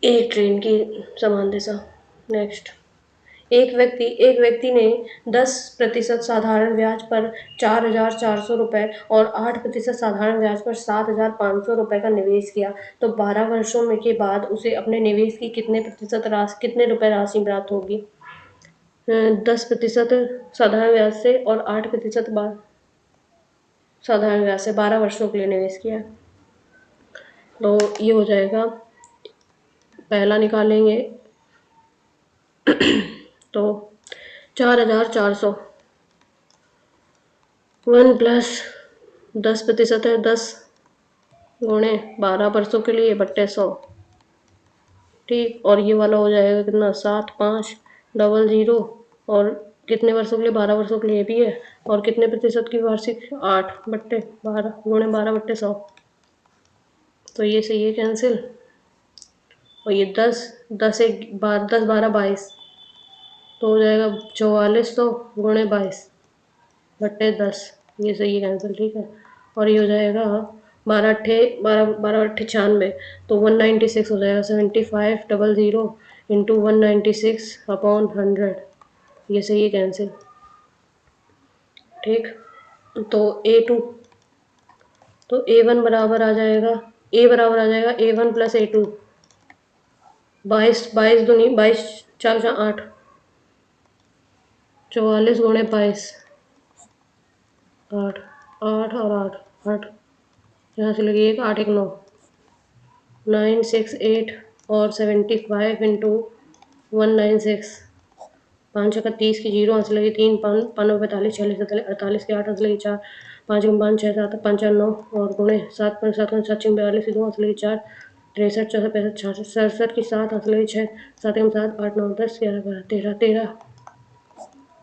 एक ट्रेन की समान दिशा। नेक्स्ट, एक व्यक्ति ने 10% साधारण ब्याज पर 4,400 रुपये और 8% साधारण ब्याज पर 7,500 रुपये का निवेश किया, तो 12 वर्षों में के बाद उसे अपने निवेश की कितने रुपए राशि प्राप्त होगी। 10% साधारण ब्याज से और 8% साधारण ब्याज से 12 वर्षों के लिए निवेश किया, तो ये हो जाएगा, पहला निकालेंगे तो 4,400 1 प्लस 10% है 10 गुणे 12 वर्षों के लिए बट्टे 100, ठीक। और ये वाला हो जाएगा कितना 7 5 00 और कितने वर्षों के लिए 12 वर्षों के लिए भी है और कितने प्रतिशत की वार्षिक 8/12 गुणे 12/100, तो ये से ये कैंसिल और ये 10 10 1 12 10 12 22, तो हो जाएगा 4400 गुणे 22/10, ये से ये कैंसिल, ठीक है। और ये हो जाएगा 12 अट्ठे 96, तो 196 हो जाएगा 7500 इंटू 196/100, ये से ये कैंसिल, ठीक। तो A2 तो A1 बराबर आ जाएगा A1 प्लस A2, 22 22 दूनी 22 4 8 44 गुणे 22, 8, 8 और 8, 8 यहाँ से लगी 1, 8 1 9, 9 6 8 और 75 इंटू 196, 5 का 30 की 0 यहाँ से लगी 3, 5 5 45 46 47 48 के 8 यहाँ से लगी 4, 5 5 6 7 5 4 9 और गुणे 7 5 7 7 6 42 2 यहाँ से लगी 4, 63 64 65 66 67 की 7 यहाँ से लगी 6, 7 7 8 9 10 11 12 13 13,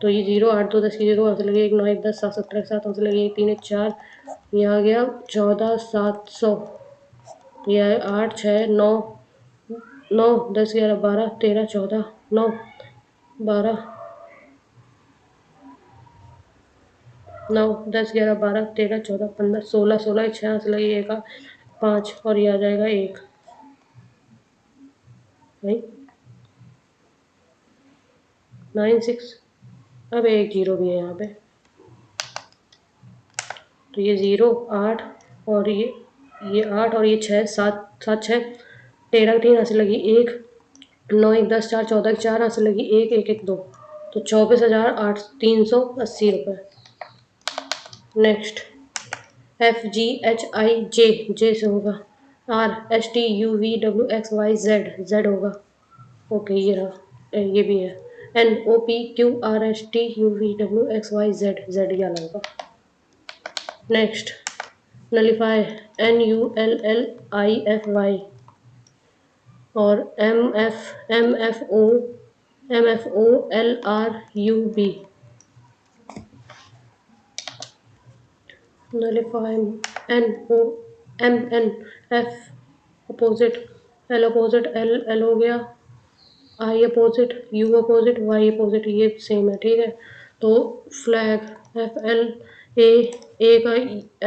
तो ये 0 8 2 10 की 0 यहाँ से लगी 1 9 1 10 7 17 7 यहाँ से लगी 1 3 1 4, ये आ गया 14 700, यह 8 6 9 9 10 11 12 13 14 9 12 9 10 11 12 13 14 15 16 16 6 यहाँ से लगी 1 5 और ये आ जाएगा 1 भाई 9 6, अब 1 0 भी है यहाँ पे, तो ये 0 8 और ये 8 और ये 6 7 7 6 13 3 यहाँ से लगी 1 9 1 10 4 14 4 यहाँ से लगी 1 1 1 2, तो 24,380 रुपये। नेक्स्ट FGHIJ, जे से होगा, RSTUVWXYZ होगा, ओके ये रहा, ये भी है, NOPQRSTUVWXYZ, जेड ये वाला होगा। नेक्स्ट नलीफाई NULLIFY और MFOLRUB, nullify NOMNF opposite, L opposite L हो गया, I opposite U opposite Y opposite, ये सेम है, ठीक है। तो फ्लैग FL A का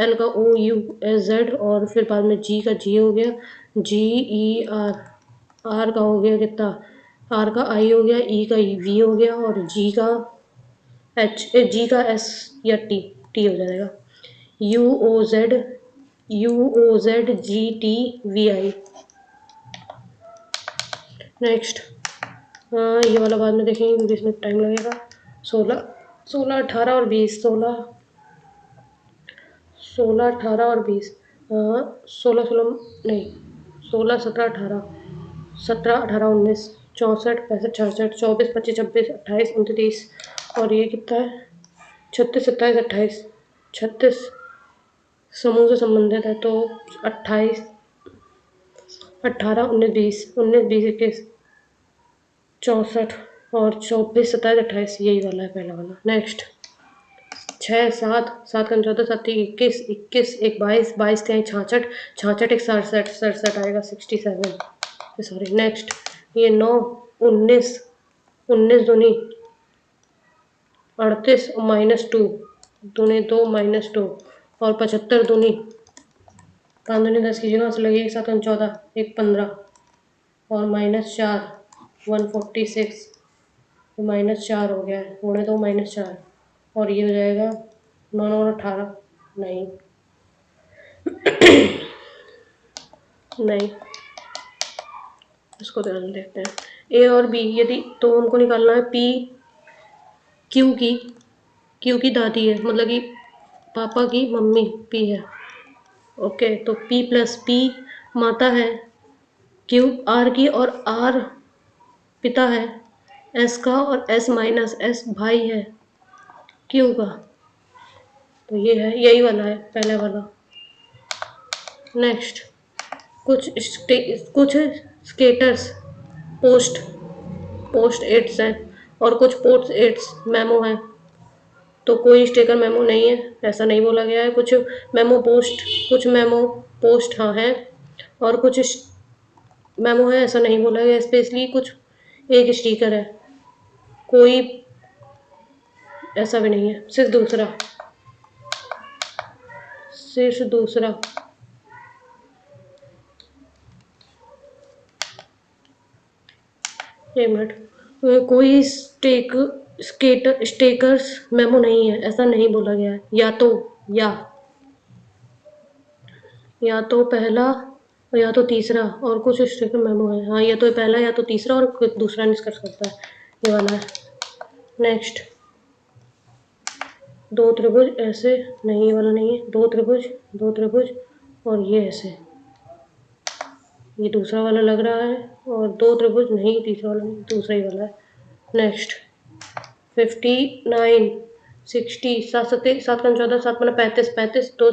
L का O U Z और फिर बाद में G का G हो गया, GER, R का हो गया कितना, R का I हो गया, E का V हो गया और G का S या T हो जाएगा, UOZGTVI। नेक्स्ट ये वाला बाद में देखेंगे क्योंकि इसमें टाइम लगेगा। 16 16 18 और 20, 16 18 और 20, 16 16 नहीं 16 17 18 17 18 19 64 65 66 24 25 26 28 29 और ये कितना है 36 27 28, 36 समूह से संबंधित है, तो 28 18 19 20 19 20 21 64 और 24 27 28, यही वाला है पहला वाला। नेक्स्ट 6 7 7 का 14 7 21 21 1 22 22 के 66 66 1 67 67 आएगा 67, सॉरी। नेक्स्ट ये 9 19 19 दूनी 38 -2 दूनी 2 -2 और 75 दूनी 5 दूनी 10 की जगह से लगी 1 7 14 1 15 और -4 146, तो -4 हो गया है, गुणे 2 -4 और ये हो जाएगा 9 9 18 नहीं नहीं, इसको ध्यान देखते हैं। ए और बी, यदि तो उनको निकालना है, पी क्यू की दादी है, मतलब कि पापा की मम्मी पी है, ओके। तो पी प्लस पी माता है, क्यू आर की और आर पिता है, एस का और एस माइनस एस भाई है क्यू का, तो ये है, यही वाला है पहले वाला। नेक्स्ट कुछ स्केटर्स पोस्ट एड्स हैं और कुछ पोस्ट एड्स मेमो हैं, तो कोई स्टेकर मेमो नहीं है, ऐसा नहीं बोला गया है। कुछ मेमो पोस्ट हाँ है और कुछ मेमो है, ऐसा नहीं बोला गया स्पेशली। कुछ एक स्टिकर है, कोई ऐसा भी नहीं है, सिर्फ दूसरा एक मिनट, कोई स्टेकर्स मेमो नहीं है, ऐसा नहीं बोला गया है। या तो पहला या तो तीसरा और कुछ स्टेकर मेमो है, हाँ, या तो पहला या तो तीसरा और दूसरा निष्कर्ष करता है, ये वाला है। नेक्स्ट दो त्रिभुज ऐसे, नहीं ये वाला नहीं है, दो त्रिभुज और ये ऐसे, ये दूसरा वाला लग रहा है, और दो त्रिभुज नहीं, तीसरा वाला नहीं, दूसरा ही वाला है। नेक्स्ट 59 60 सात सत्ते सात का 14 सात मतलब 35 35 दो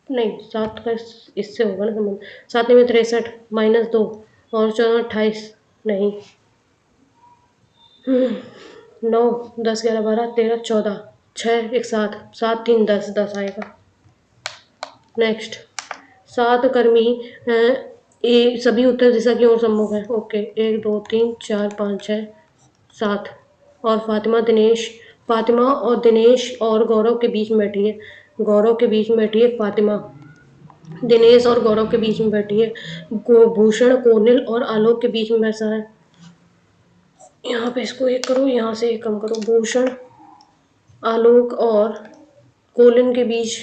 नहीं सात का इससे होगा ना संबंध, सात में 63 -2 और 14 28 नहीं, 9 10 11 12 13 14 6 1 7 7 3 10 10 आएगा। नेक्स्ट 7 कर्मी ए सभी उत्तर दिशा की ओर सम्मुख है। ओके 1 2 3 4 5 6 7 और फातिमा और दिनेश और गौरव के बीच में बैठी है। गौरव के बीच में बैठी है फातिमा, दिनेश और गौरव के बीच में बैठी है। भूषण कोनिल और आलोक के बीच में बैठा है। यहाँ पे इसको एक करो, यहाँ से एक कम करो। भूषण आलोक और कोलिन के बीच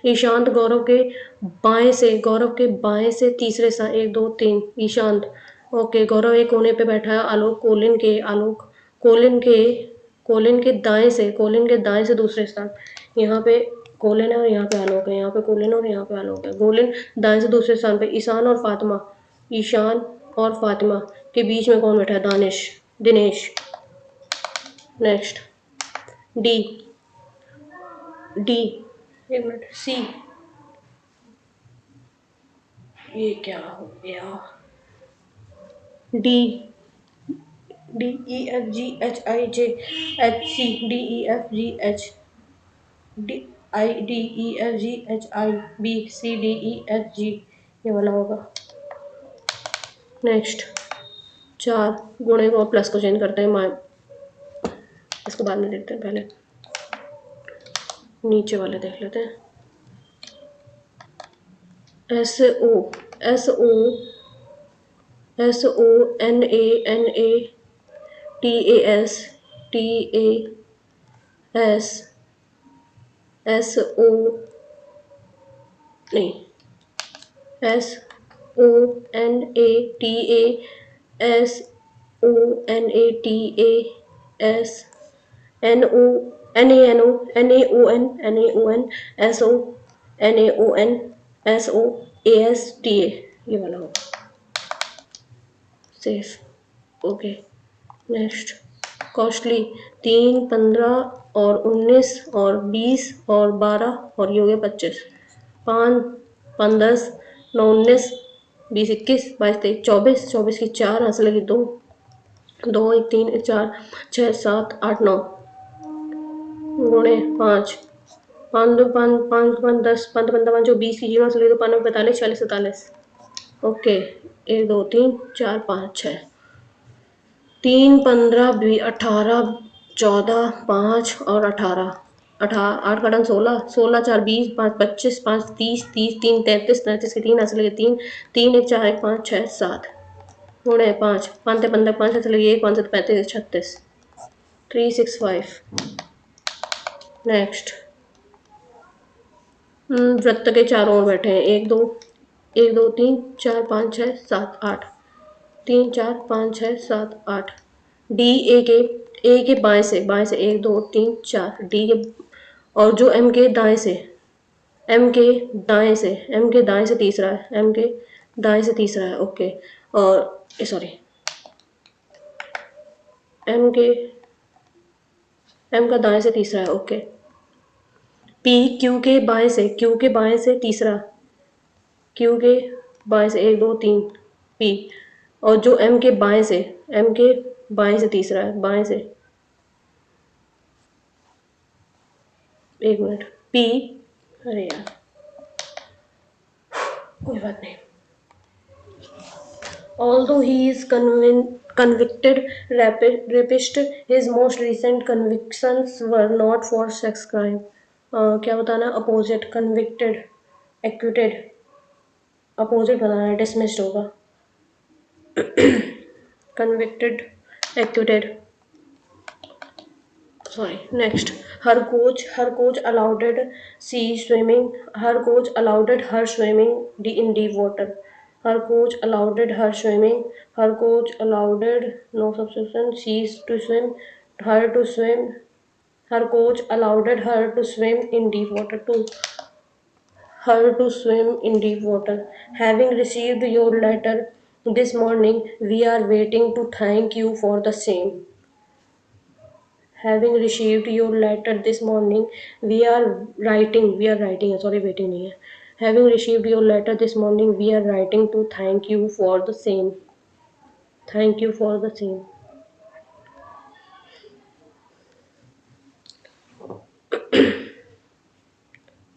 ईशांत गौरव के बाएं से तीसरे स्थान 1 2 3 ईशांत। ओके गौरव एक कोने पे बैठा है, आलोक कोलिन के दाएं से दूसरे स्थान। यहाँ पे कोलिन है और यहाँ पे आलोक है, यहाँ पे कोलिन और यहाँ पे आलोक है। कोलिन दाएं से दूसरे स्थान पे। ईशान और फातिमा के बीच में कौन बैठा है? दिनेश। नेक्स्ट डी डी एक मिनट, सी, ये क्या हो गया? D E F G H I J H C D E F G H D E F G H I B C D E F G, ये वाला होगा। Next 4 गुणे को प्लस को चेंज करते हैं, इसको बाद में देखते हैं, पहले नीचे वाले देख लेते हैं। S O N A T A S S O नहीं S O N A T A S O N A T A S N O N A N O N A O N S O N A O N S O A S T A, ये वाला होगा। Safe. Okay next costly 3 15 और 19 और 20 और 12 और ये हो गया 25। 5 5 10 9 19 20 21 22 23 24 24 की 4 हंस लगी 2 2 1 3 1 4 6 7 8 9 गुणे 5 5 2 5 5 5 10 5 15 5 20 की 0 हंस लगी 2 5 45 46 47। ओके 1 2 3 4 5 6 3 15 18 14 5 और 18 8 का 16 16 4 20 5 25 5 30 30 3 33 33 के 3 हंस लगे 3 3 1 4 1 5 6 7 गुणे 5 5 15 5 हंस लगे 1 5 35 36 365। नेक्स्ट वृत्त के चारों ओर बैठे हैं 1 2 3 4 5 6 7 8 3 4 5 6 7 8 डी ए के बाएं से 1 2 3 4 डी के, और जो एम के दाएं से तीसरा है, एम के दाएं से तीसरा है। ओके और सॉरी एम का दाएं से तीसरा है। ओके पी क्यू के बाएं से तीसरा, क्यू के बाएं से 1 2 3 पी, और जो एम के बाएं से तीसरा है, बाएं से, एक मिनट, पी, अरे यार कोई बात नहीं। Although he is convicted rapist, his most recent convictions were not for sex crime. क्या बताना? अपोजिट, convicted, acquitted, अपोजिट बताना है, dismissed होगा। convicted, acquitted, sorry. Next, her coach allowed her swimming in deep water. Her coach allowed her swimming. Her coach allowed no substitution. She to swim. Her to swim. Her coach allowed her to swim in deep water. Having received your letter this morning, we are waiting to thank you for the same. Having received your letter this morning, sorry, waiting नहीं है. Having received your letter this morning, we are writing to thank you for the same. Thank you for the same.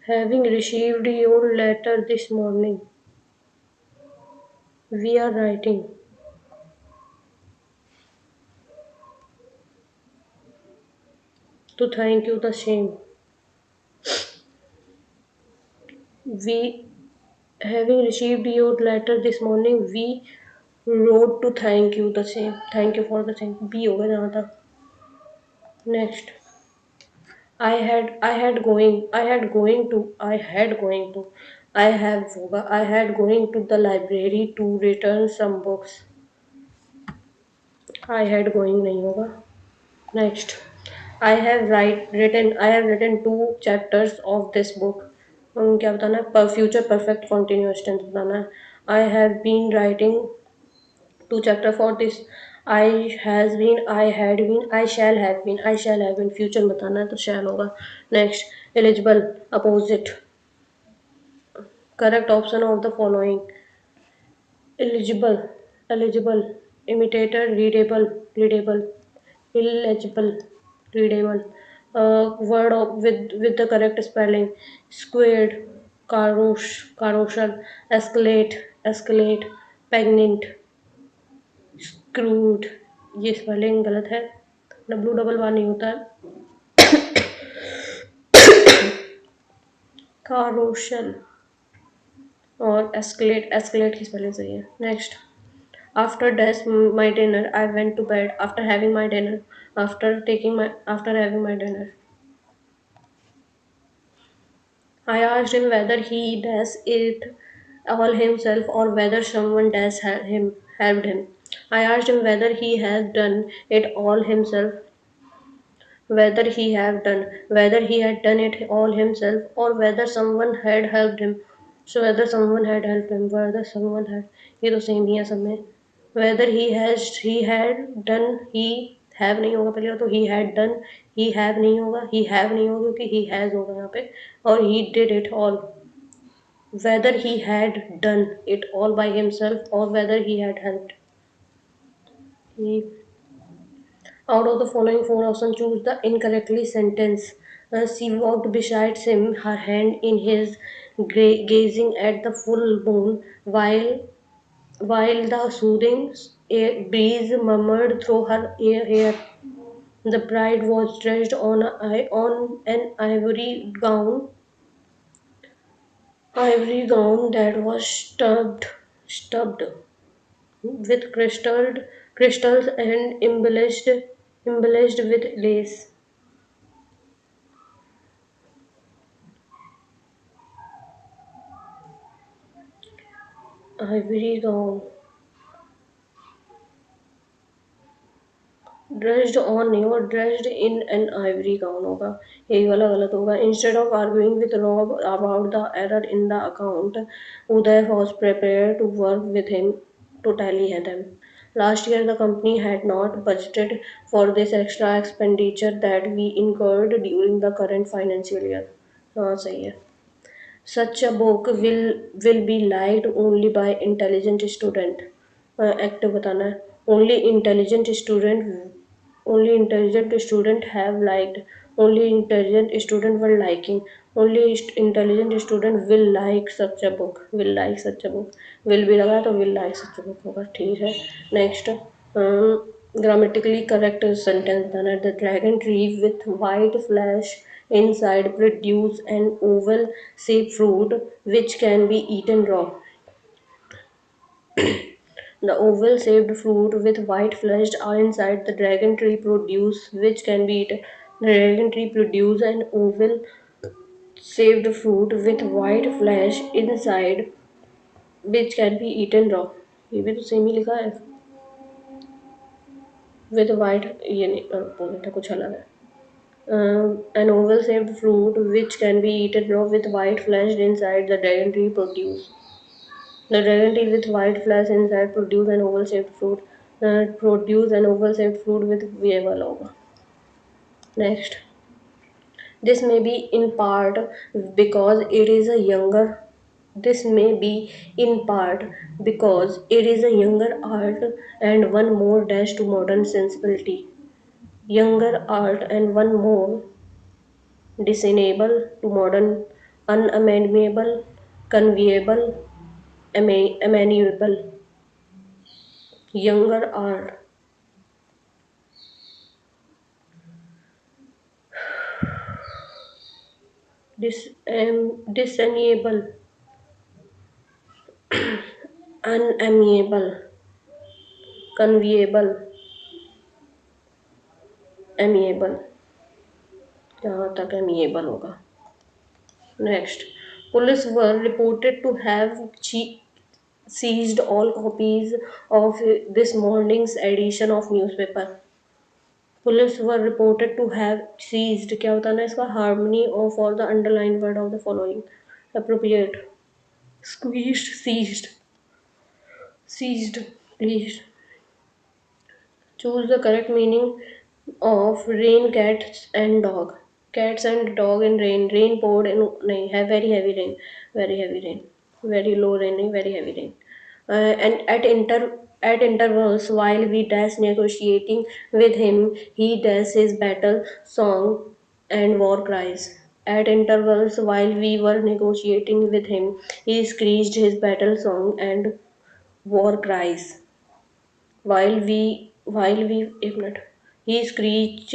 Having received your letter this morning, we are writing to thank you the same. We Having received your letter this morning, we wrote to thank you the same. Thank you for the same. B होगा जहाँ तक. Next. I had going to the library to return some books. I had going नहीं होगा. Next. I have written two chapters of this book. क्या बताना है? Per future perfect continuous tense बताना है. I have been writing two chapter for this. I has been, I had been, I shall have been. Future बताना है तो shall होगा. Next. Eligible opposite. Correct option of the following: eligible, eligible, imitator, readable, illegible, readable. Word of, with the correct spelling: squared, carousel, escalate, pregnant, screwed. ये spelling गलत है. W double वार नहीं होता है. carousel और escalate की spelling सही है. Next. My dinner, I went to bed. After having my dinner, I asked him whether he does it all himself or whether someone does helped him. I asked him whether he had done it all himself or whether someone had helped him. So whether someone had, ये तो same ही है सब में. Whether he had done, he have नहीं होगा पहले तो he had done, he have नहीं होगा क्योंकि he has होगा यहाँ पे, और he did it all. Whether he had done it all by himself or whether he had helped. He Out of the following four options, choose the incorrectly sentence. She walked beside him, her hand in his, gazing at the full moon, while the soothing breeze murmured through her hair. The bride was dressed on an ivory gown that was stuffed with crystals and embellished with lace. Ivory gown. Dressed on नहीं होगा, dressed in an ivory gown होगा. यही वाला गलत होगा. Instead of arguing with Rob about the error in the account, Uday was prepared to work with him to tally them. Last year the company had not budgeted for this extra expenditure that we incurred during the current financial year. हाँ सही है. Such a book will be liked only by intelligent student. Active बताना है. Only intelligent student have liked. Only intelligent student were liking. Only intelligent student will like such a book. Will भी लगा तो will like such a book होगा. ठीक है. Next. Grammatically correct sentence बताना है. The dragon tree with white flesh inside produce an oval shaped fruit which can be eaten raw. The oval shaped fruit with white flesh inside the dragon tree produce which can be eaten. The dragon tree produce an oval shaped fruit with white flesh inside which can be eaten raw. ये भी तो same ही लिखा है. With white ये नहीं बोलता कुछ अलग है. An oval-shaped fruit which can be eaten raw with white flesh inside. The dragon tree produce. The dragon tree with white flesh inside produce an oval-shaped fruit. Produce an oval-shaped fruit with viable over. Next, this may be in part because it is a younger. This may be in part because it is a younger art and one more dash to modern sensibility. Younger art and one more discernible to modern, unamenable, conveyable, amenable. Younger art, discernible, unamiable, conveyable, amiable. यहाँ तक amiable होगा. Next, police were reported to have seized all copies of this morning's edition of newspaper. Police were reported to have seized. क्या होता है ना इसका harmony of all the underlined word of the following. Appropriate. Squeezed, seized, seized. Please choose the correct meaning of rain, cats and dog. Cats and dog in rain. Rain poured in. नहीं है very heavy rain. Very heavy rain. Very low rain. नहीं very heavy rain. And at intervals while we dash negotiating with him, he does his battle song and war cries. At intervals while we were negotiating with him, he screeched his battle song and war cries. While we एक minute he screeched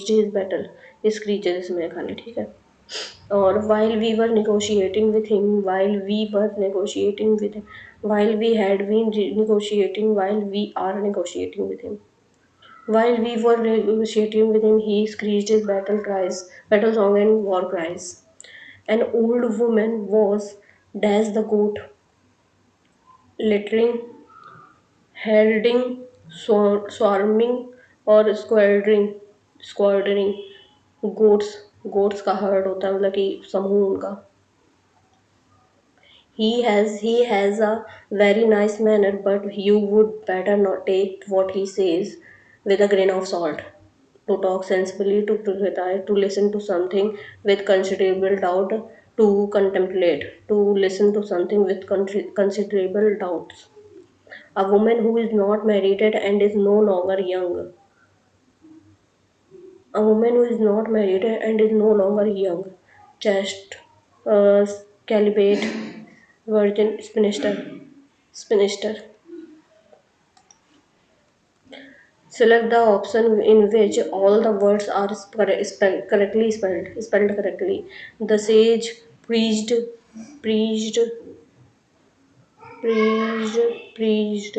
his battle. screeches इसमें खाली ठीक है. और while we had been negotiating, while we are negotiating with him, while we were negotiating with him, he screeched his battle song and war cries. An old woman was dash the goat, littering, heralding, swarming or squandering. goats का herd होता है मतलब कि समूह उनका. He has a very nice manner, but you would better not take what he says with a grain of salt. To talk sensibly, to listen to something with considerable doubt, to contemplate, to listen to something with considerable doubts. A woman who is not married and is no longer young. A woman who is not married and is no longer young. Chaste, celibate, virgin, spinster. Select the option in which all the words are correctly spelled correctly. The sage preached, preached, preached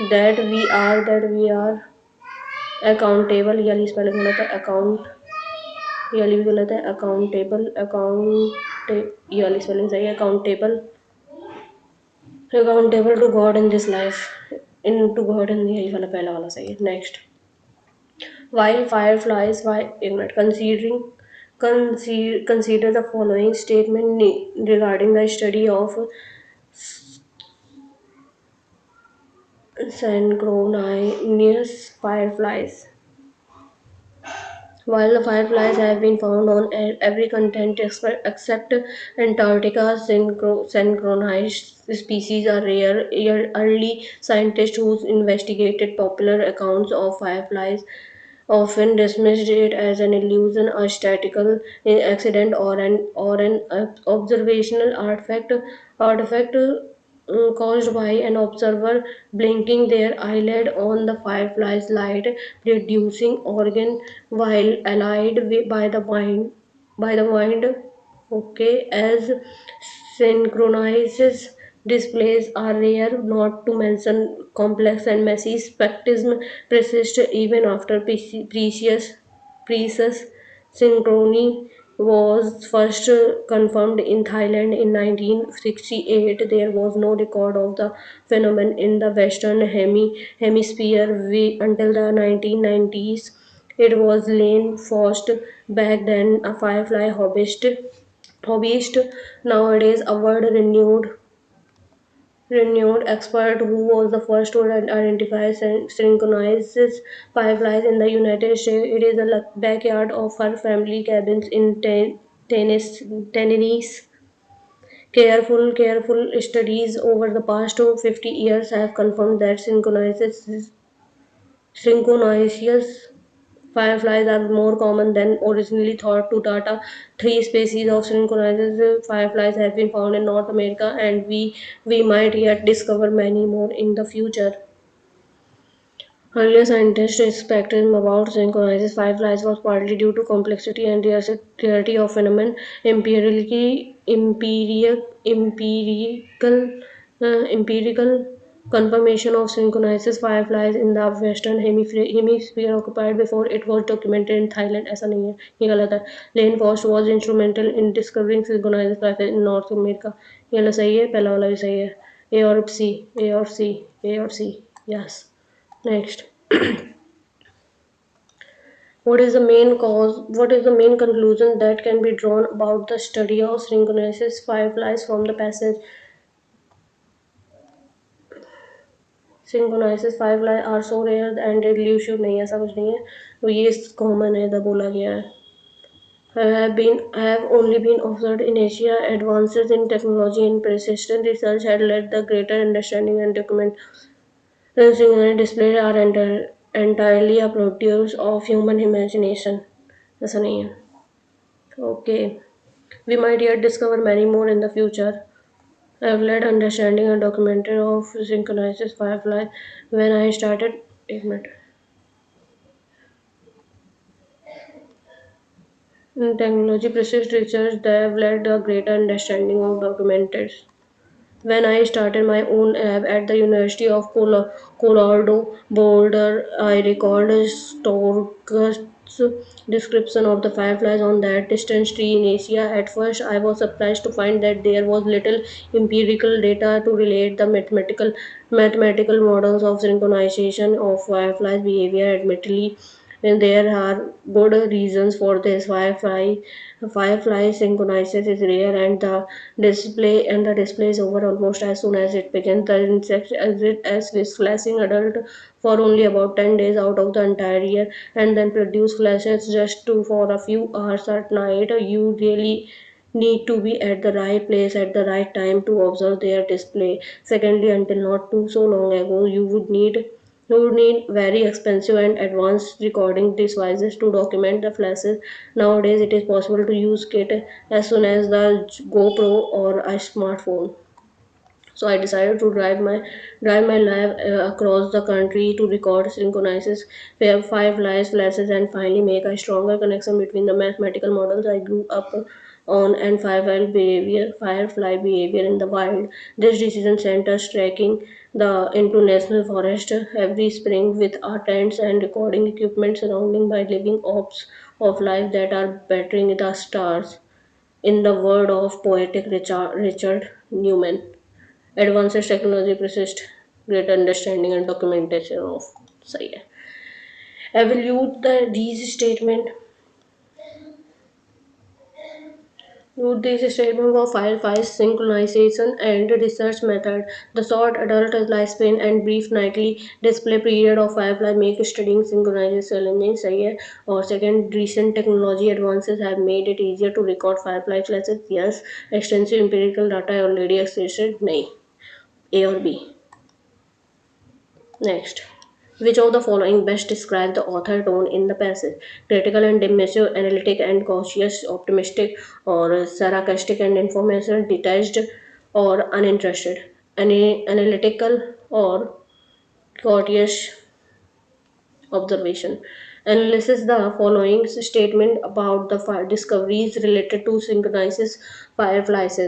that we are accountable. ये वाली spelling गलत है. ये वाली भी गलत है. ये वाली spelling सही है. Accountable to God in this life. To God in यही वाला पहला वाला सही है. Next. While fireflies, consider the following statement regarding the study of synchronous fireflies. While the fireflies have been found on every continent except Antarctica, synchronized species are rare. Early scientists who investigated popular accounts of fireflies often dismissed it as an illusion, a statistical accident, or an observational artifact caused by an observer blinking their eyelid on the firefly's light producing organ while allied by the wind. Okay, as synchronizes displays are rare, not to mention complex and messy spectrism persist even after precious synchrony was first confirmed in Thailand in 1968. There was no record of the phenomenon in the Western Hemisphere until the 1990s. It was Lane Frost back then, a firefly hobbyist, nowadays a world renowned expert who was the first to identify synchronized fireflies in the United States. It is the backyard of her family cabins in Tennessee. Careful studies over the past 50 years have confirmed that synchronous fireflies are more common than originally thought to data. Three species of synchronized fireflies have been found in North America, and we might yet discover many more in the future. Earlier scientists' skepticism about synchronized fireflies was partly due to complexity and rarity of phenomenon. Empirical confirmation of synchronized fireflies in the western hemisphere occupied before it was documented in Thailand. ऐसा नहीं है, ये गलत है. Lane Frost was instrumental in discovering synchronized fireflies in North America. ये वाला सही है, पहला वाला भी सही है. A और C, A और C, A और C. Yes. Next. What is the main cause? What is the main conclusion that can be drawn about the study of synchronous fireflies from the passage? Synchronous fireflies are so rare and elusive नहीं ऐसा कुछ नहीं है तो ये common है इधर बोला गया है. Have only been observed in Asia. Advances in technology and persistent research had led the greater understanding and document. Synchronous displays are entirely a produce of human imagination. ऐसा नहीं है. Okay. We might yet discover many more in the future. I've led understanding and documentary of synchronized firefly when I started. एक minute. In technology persist research, they have led a greater understanding of documented. When I started my own lab at the University of Colorado Boulder, I recalled Stork's description of the fireflies on that distant tree in Asia. At first, I was surprised to find that there was little empirical data to relate the mathematical models of synchronization of fireflies' behavior. Admittedly, and there are good reasons for this. Firefly synchronizes is rare, and the display is over almost as soon as it begins. The insect exit as this flashing adult for only about 10 days out of the entire year, and then produce flashes just for a few hours at night. You really need to be at the right place at the right time to observe their display. Secondly, until not too so long ago, you would need very expensive and advanced recording devices to document the flashes. Nowadays, it is possible to use kit as soon as the GoPro or a smartphone. So I decided to drive my lab across the country to record synchronizes five lies flashes and finally make a stronger connection between the mathematical models I grew up on and firefly behavior in the wild. This decision sent us trekking the into national forest every spring with our tents and recording equipment surrounding by living orbs of life that are battering the stars. In the word of poetic Richard Newman. Advances technology persist, great understanding and documentation of सही है. Evaluate these statements. These statements of firefly synchronization and research method. The short adult lifespan and brief nightly display period of firefly make studying synchronization challenging. सही है. और second, recent technology advances have made it easier to record firefly flashes. Yes, extensive empirical data already existed. नहीं. A or B. Next. Which of the following best describe the author tone in the passage? Critical and dismissive, analytic and cautious, optimistic, or sarcastic and informational, detached or uninterested, analytical or courteous observation. Analysis the following statement about the discoveries related to synchronizes fireflies.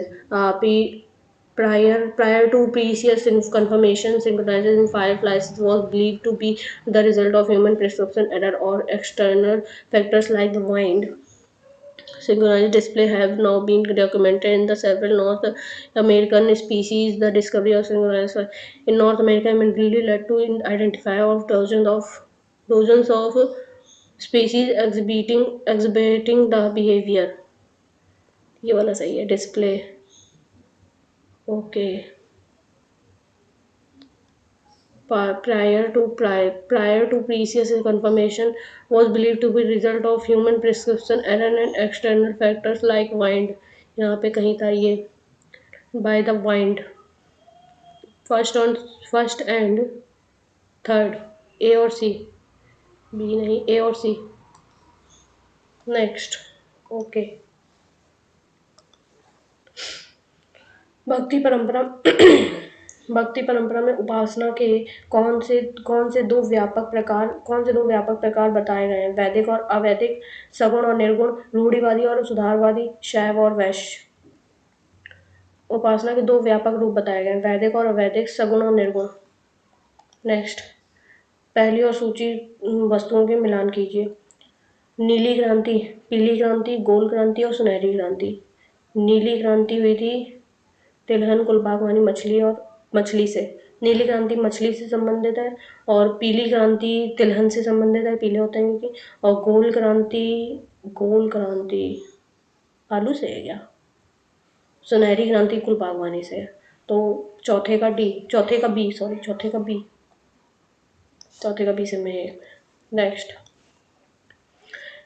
Prior to previous confirmation, synchronizing fireflies was believed to be the result of human prescription error or external factors like the wind. Synchronized display have now been documented in the several North American species. The discovery of synchronized in North America immediately led to identify of dozens of species exhibiting the behaviour, ये वाला सही है, display. Okay. Prior to previous confirmation was believed to be result of human prescription error and external factors like wind, यहाँ पे कहीं था ये, by the wind, first and third, A और सी, बी नहीं, ए और सी। नेक्स्ट। ओके। भक्ति परंपरा भक्ति परंपरा में उपासना के कौन से दो व्यापक प्रकार बताए गए हैं? वैदिक और अवैदिक, सगुण और निर्गुण, रूढ़िवादी और सुधारवादी, शैव और वैश्य। उपासना के दो व्यापक रूप बताए गए हैं, वैदिक और अवैदिक, सगुण और निर्गुण। नेक्स्ट। पहली और सूची वस्तुओं के मिलान कीजिए। नीली क्रांति, पीली क्रांति, गोल क्रांति और सुनहरी क्रांति। नीली क्रांति हुई थी तिलहन, कुलबागवानी, मछली से। नीली क्रांति मछली से संबंधित है, और पीली क्रांति तिलहन से संबंधित है, पीले होते हैं क्योंकि। और गोल क्रांति आलू से है क्या? सुनहरी क्रांति कुलबागवानी से है। तो चौथे का बी से में। नेक्स्ट।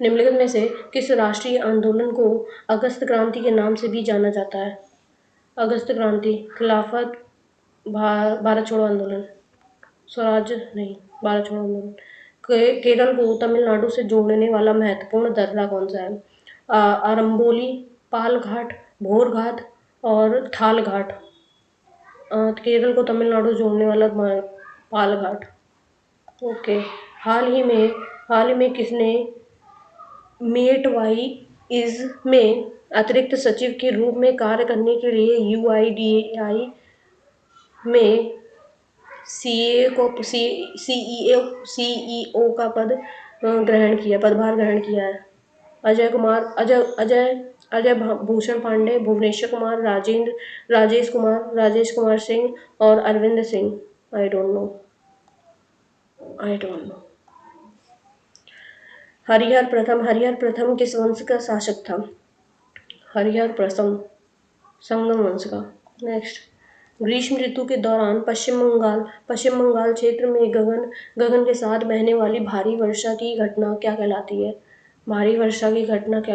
निम्नलिखित में से किस राष्ट्रीय आंदोलन को अगस्त क्रांति के नाम से भी जाना जाता है? अगस्त क्रांति, खिलाफत, भारत छोड़ो आंदोलन, स्वराज्य नहीं, भारत छोड़ो आंदोलन। केरल को तमिलनाडु से जोड़ने वाला महत्वपूर्ण दर्रा कौन सा है? आरंबोली, पाल घाट, भोर घाट और थाल घाट। केरल को तमिलनाडु जोड़ने वाला पाल घाट। ओके। हाल ही में किसने मेटवाइज में अतिरिक्त सचिव के रूप में कार्य करने के लिए UIDAI में सीईओ का पदभार ग्रहण किया है? अजय भूषण पांडे, भुवनेश्वर कुमार, राजेश कुमार सिंह और Arvind Singh. I don't know. Harihar प्रथम किस वंश का शासक था? हरिहर प्रथम संगम वंश का। नेक्स्ट। ग्रीष्म ऋतु के दौरान पश्चिम बंगाल क्षेत्र में गगन के साथ बहने वाली भारी वर्षा की घटना क्या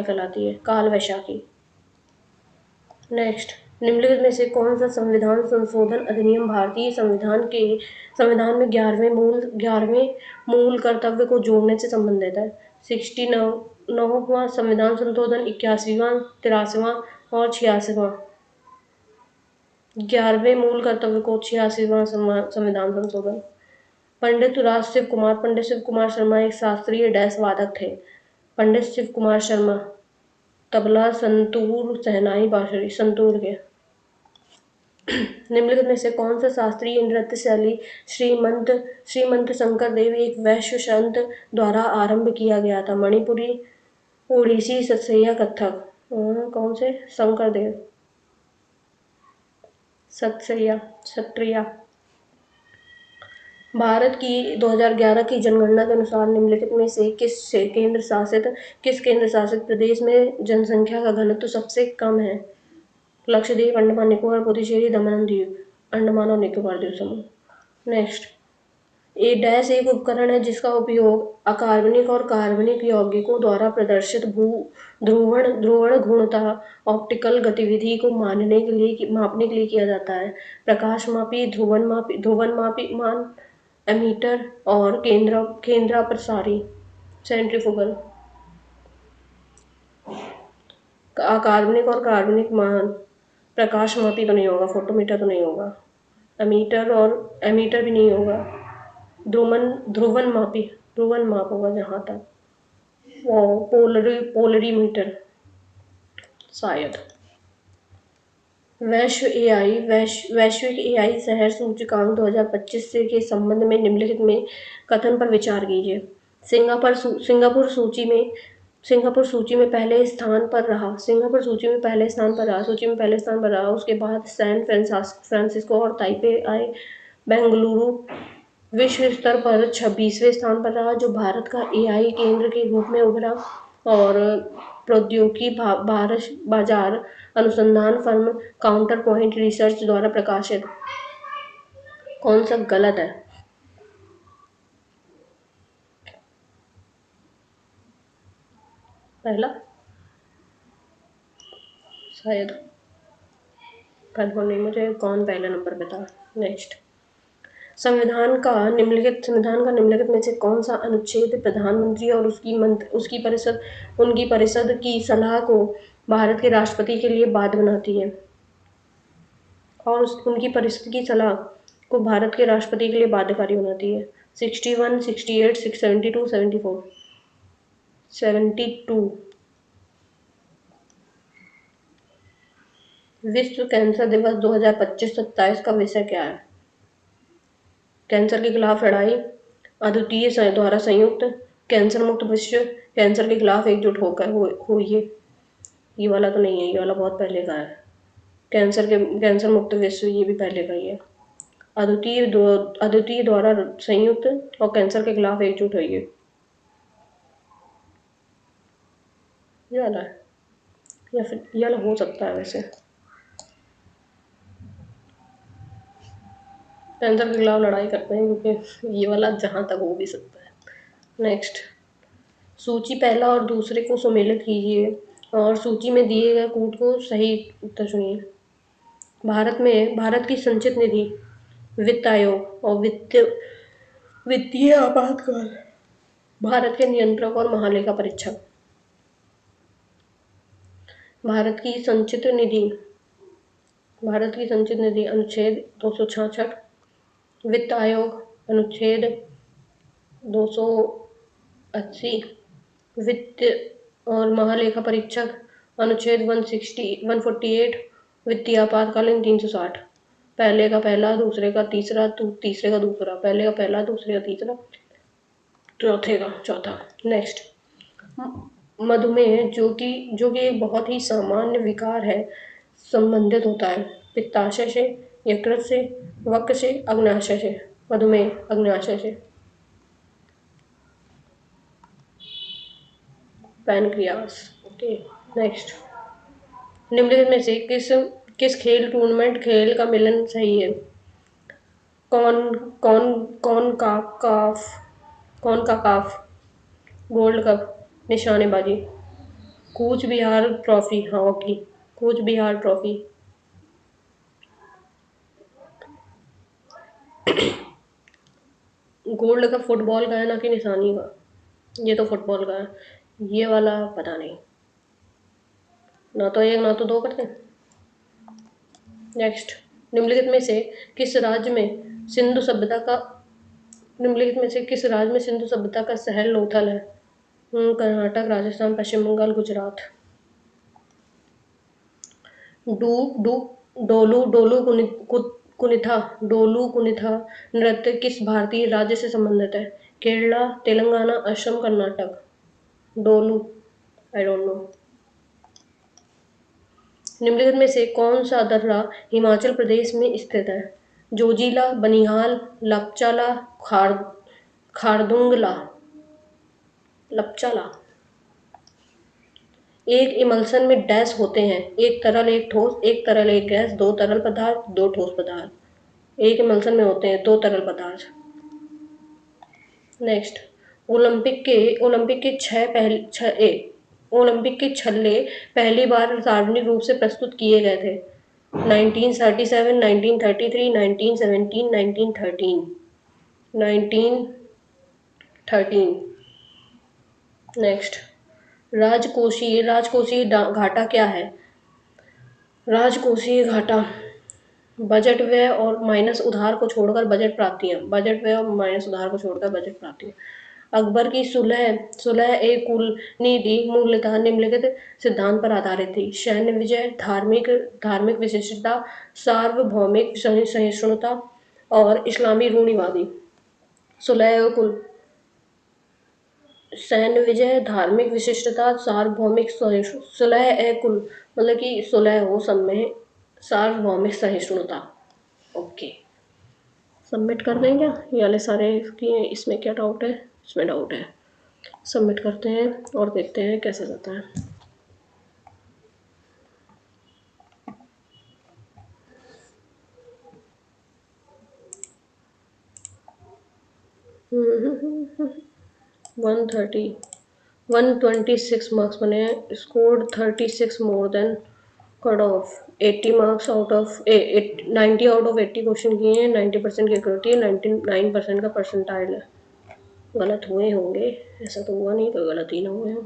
कहलाती है? काल वैशाखी। नेक्स्ट। निम्नलिखित में से कौन सा संविधान संशोधन अधिनियम भारतीय संविधान में 11वें मूल कर्तव्य को जोड़ने से संबंधित है? 69वां संविधान संशोधन, 81वां, 83वां और 86वां। 11वें मूल कर्तव्य को 86वां संविधान संशोधन। पंडित शिव कुमार शर्मा एक शास्त्रीय डैश वादक थे? पंडित शिव कुमार शर्मा तबला, संतूर, शहनाई, बांसुरी। संतूर के। निम्नलिखित में से कौन सा शास्त्रीय नृत्य शैली श्रीमंत शंकर देव एक वैश्य संत द्वारा आरंभ किया गया था? मणिपुरी, ओडिसी, सत्सैया, कथक। कौन से? शंकर देव। सत्रिया। भारत की 2011 की जनगणना के अनुसार निम्नलिखित में से किस केंद्र शासित प्रदेश में जनसंख्या का घनत्व सबसे कम है? लक्षद्वीप, अंडमान निकोबार, पुडुचेरी, दमन द्वीप, अंडमान और निकोबार द्वीप समूह। नेक्स्ट। डैश एक उपकरण है जिसका उपयोग अकार्बनिक और कार्बनिक यौगिकों द्वारा प्रदर्शित ध्रुवण गुणता ऑप्टिकल गतिविधि को मापने के लिए किया जाता है? प्रकाशमापी, ध्रुवनमापी मान, एमीटर और केंद्रापसारी, सेंट्रीफ्यूगल। अकार्बनिक और कार्बनिक मान, प्रकाशमापी तो नहीं होगा, फोटोमीटर तो नहीं होगा, एमीटर भी नहीं होगा, ध्रुवन माप होगा जहाँ तक, पोलरीमीटर शायद। वैश्विक AI शहर सूचकांक 2025 के संबंध में निम्नलिखित में कथन पर विचार कीजिए। सिंगापुर सूची में पहले स्थान पर रहा। उसके बाद सैन फ्रांसिस्को और ताइपे आए। बेंगलुरु विश्व स्तर पर 26वें स्थान पर रहा, जो भारत का एआई केंद्र के रूप में उभरा। और प्रौद्योगिकी बाजार अनुसंधान फर्म काउंटर पॉइंट रिसर्च द्वारा प्रकाशित। कौन सा गलत है? पहला शायद, कंफर्म नहीं मुझे कौन पहले नंबर पे था। नेक्स्ट, संविधान का निम्नलिखित में से कौन सा अनुच्छेद प्रधानमंत्री और उनकी परिषद की सलाह को भारत के राष्ट्रपति के लिए बाध्य बनाती है? और उनकी परिषद की सलाह को भारत के राष्ट्रपति के लिए बाध्यकारी बनाती है? 61, 68, 672, 74? 72। विश्व कैंसर दिवस 2025-27 का विषय क्या है? कैंसर के खिलाफ लड़ाई, अद्वितीय द्वारा संयुक्त, कैंसर मुक्त विश्व, कैंसर के खिलाफ एकजुट होकर होइए। ये वाला तो नहीं है, ये वाला बहुत पहले का है। कैंसर मुक्त विश्व, ये भी पहले का ही है। अद्वितीय द्वारा संयुक्त और कैंसर के खिलाफ एकजुट होइए, ये वाला है या फिर ये वाला हो सकता है। वैसे कैंसर के खिलाफ लड़ाई करते हैं, क्योंकि ये वाला जहाँ तक हो भी सकता है। नेक्स्ट, सूची पहला और दूसरे को सम्मिलित कीजिए और सूची में दिए गए कूट को सही उत्तर चुनिए। भारत की संचित निधि, वित्त आयोग और वित्तीय आपातकाल, भारत के नियंत्रक और महालेखा परीक्षक। भारत की संचित निधि अनुच्छेद 266, वित्त आयोग अनुच्छेद 280, वित्त और महालेखा परीक्षक अनुच्छेद 148, वित्तीय आपातकालीन 360। पहले का पहला, दूसरे का तीसरा, तीसरे का दूसरा, पहले का पहला, दूसरे का तीसरा, चौथे का चौथा। नेक्स्ट, मधुमेह जो कि एक बहुत ही सामान्य विकार है, संबंधित होता है पित्ताशय से, यकृत से, वक्र से, अग्नाशय से। मधुमेह अग्नाशय से, पैनक्रियास। ओके। नेक्स्ट, निम्नलिखित में से किस खेल टूर्नामेंट खेल का मिलन सही है? कौन कौन कौन का काफ कौन का काफ गोल्ड कप, निशानेबाजी, Cooch Behar trophy, hockey, Cooch Behar trophy. Gold cup football का है ना कि निशानी का? ये तो फुटबॉल का है, ये वाला पता नहीं, ना तो एक ना तो दो करते। नेक्स्ट, निम्नलिखित में से किस राज्य में सिंधु सभ्यता का शहर लोथल है? कर्नाटक, राजस्थान, पश्चिम बंगाल, गुजरात। डोलू कुनिथा नृत्य किस भारतीय राज्य से संबंधित है? केरला, तेलंगाना, असम, कर्नाटक। डोलू, आई डोंट नो। निम्नलिखित में से कौन सा दर्रा हिमाचल प्रदेश में स्थित है? जोजिला, बनिहाल, लपचाला, खारदुंगला। लपचाला। एक इमल्सन में डैश होते हैं? एक तरल, एक ठोस, एक तरल, एक गैस, दो तरल पदार्थ, दो ठोस पदार्थ। एक इमल्सन में होते हैं दो तरल पदार्थ। नेक्स्ट, ओलंपिक के छल्ले पहली बार सार्वजनिक रूप से प्रस्तुत किए गए थे? 1937, 1933, 1917, 1913। 1913। नेक्स्ट, राजकोषीय घाटा क्या है? राजकोषीय घाटा बजट व्यय और माइनस उधार को छोड़कर बजट प्राप्तियां। अकबर की सुलह ए कुल नीति मूलतः निम्नलिखित सिद्धांत पर आधारित थी: सैन्य विजय, धार्मिक विशिष्टता, सार्वभौमिक सहिष्णुता और इस्लामी रूढ़िवादी। सुलह ए कुल, सैन्य विजय, धार्मिक विशिष्टता, सार्वभौमिक सुलह ए कुल मतलब कि सुलह हो सब में, सार्वभौमिक सहिष्णुता। ओके। सबमिट कर दें क्या? ये वाले सारे किए, इसमें क्या डाउट है? इसमें डाउट है। सबमिट करते हैं और देखते हैं कैसे जाता है। वन 126 मार्क्स बने हैं। Scored 36 more than cut off. 80 marks out of 90 out of 80 question किए हैं। 90% की एक्यूरेटी है। 99% का परसेंटाइल है। गलत हुए होंगे, ऐसा तो हुआ नहीं, तो गलत ही ना हुए हों।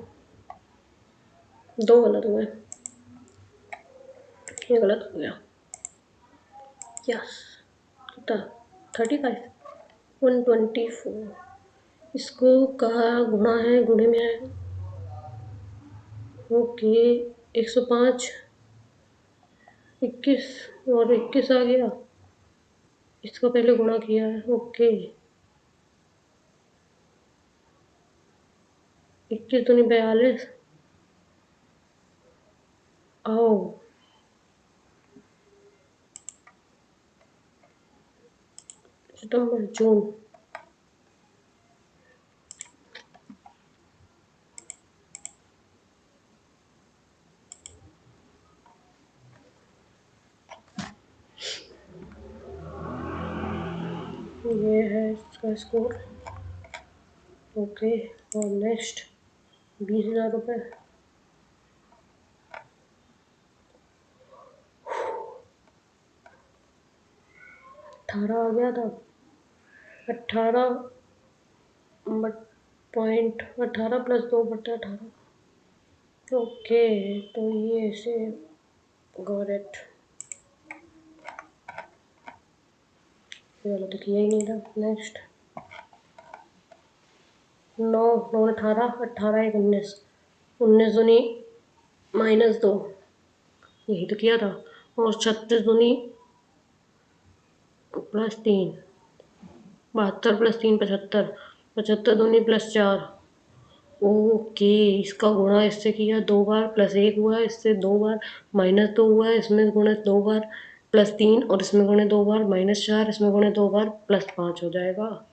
2 गलत हुए, ये गलत हो गया। यस, कितना? 35, 124। इसको कहा गुणा है, गुणे में है। ओके, 105, 21 और 21 आ गया। इसको पहले गुणा किया है। ओके, 21 दूनी 42। आओ, सितंबर, जून। ये है इसका स्कोर। ओके, और नेक्स्ट 20,000 रुपये। 18 आ गया था। 18 पॉइंट 18 प्लस 2/18। ओके, तो ये ऐसे गॉट इट। ये वाला तो किया ही नहीं था। नेक्स्ट 9, 9 18, 18 1 19, 19 दूनी -2, यही तो किया था। और 36 दूनी +3, 72 + 3 75, 75 दूनी +4। ओके, इसका गुणा इससे किया 2 बार, +1 हुआ है, इससे 2 बार, -2 हुआ है, इसमें गुणे 2 बार, +3 और इसमें गुणे 2 बार, -4, इसमें गुणे 2 बार, +5 हो जाएगा।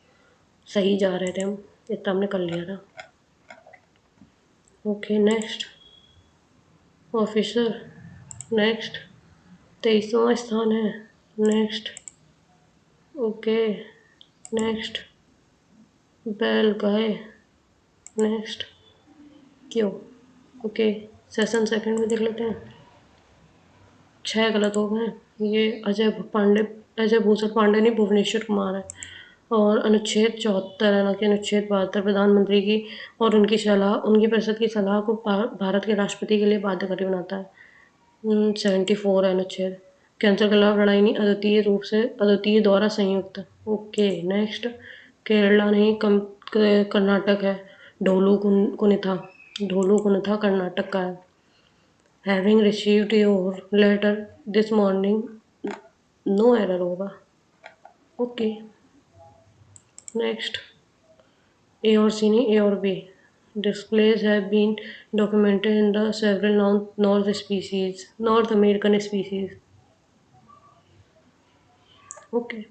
सही जा रहे थे हम, इतना हमने कर लिया था। Okay, next officer. नेक्स्ट 23वां स्थान है। नेक्स्ट। ओके, नेक्स्ट बैल गाय। नेक्स्ट क्यों। ओके, सेशन सेकंड में देख लेते हैं। 6 गलत हो गए। ये अजय भूषण पांडे नहीं, भुवनेश्वर कुमार है। और अनुच्छेद 74 है ना कि अनुच्छेद 72 प्रधानमंत्री की और उनकी परिषद की सलाह को भारत के राष्ट्रपति के लिए बाध्यकारी बनाता है। 74 है अनुच्छेद। कैंसर के खिलाफ लड़ाई नहीं, अद्वितीय द्वारा संयुक्त। ओके, नेक्स्ट केरला नहीं, कर्नाटक है। ढोलू कुनिथा कर्नाटक का है। Having received your letter this morning, no error होगा। ओके, नेक्स्ट ए और सी नहीं, ए और B. Displays have been documented in the several North American species. Okay.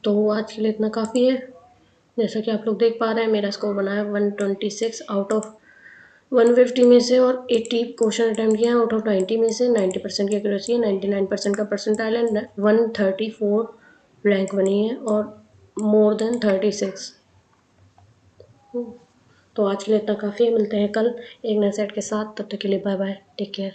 तो आज के लिए इतना काफ़ी है। जैसा कि आप लोग देख पा रहे हैं, मेरा स्कोर बना है 126 आउट ऑफ 150 में से, और 80 क्वेश्चन अटैम्प्ट किया है आउट ऑफ 90 में से। 90% की एक्यूरेसी है, 99% का परसेंटाइल है, 134 रैंक बनी है और मोर देन 36। तो आज के लिए इतना काफ़ी है। मिलते हैं कल एक नए सेट के साथ। तब तक के लिए बाय बाय, टेक केयर।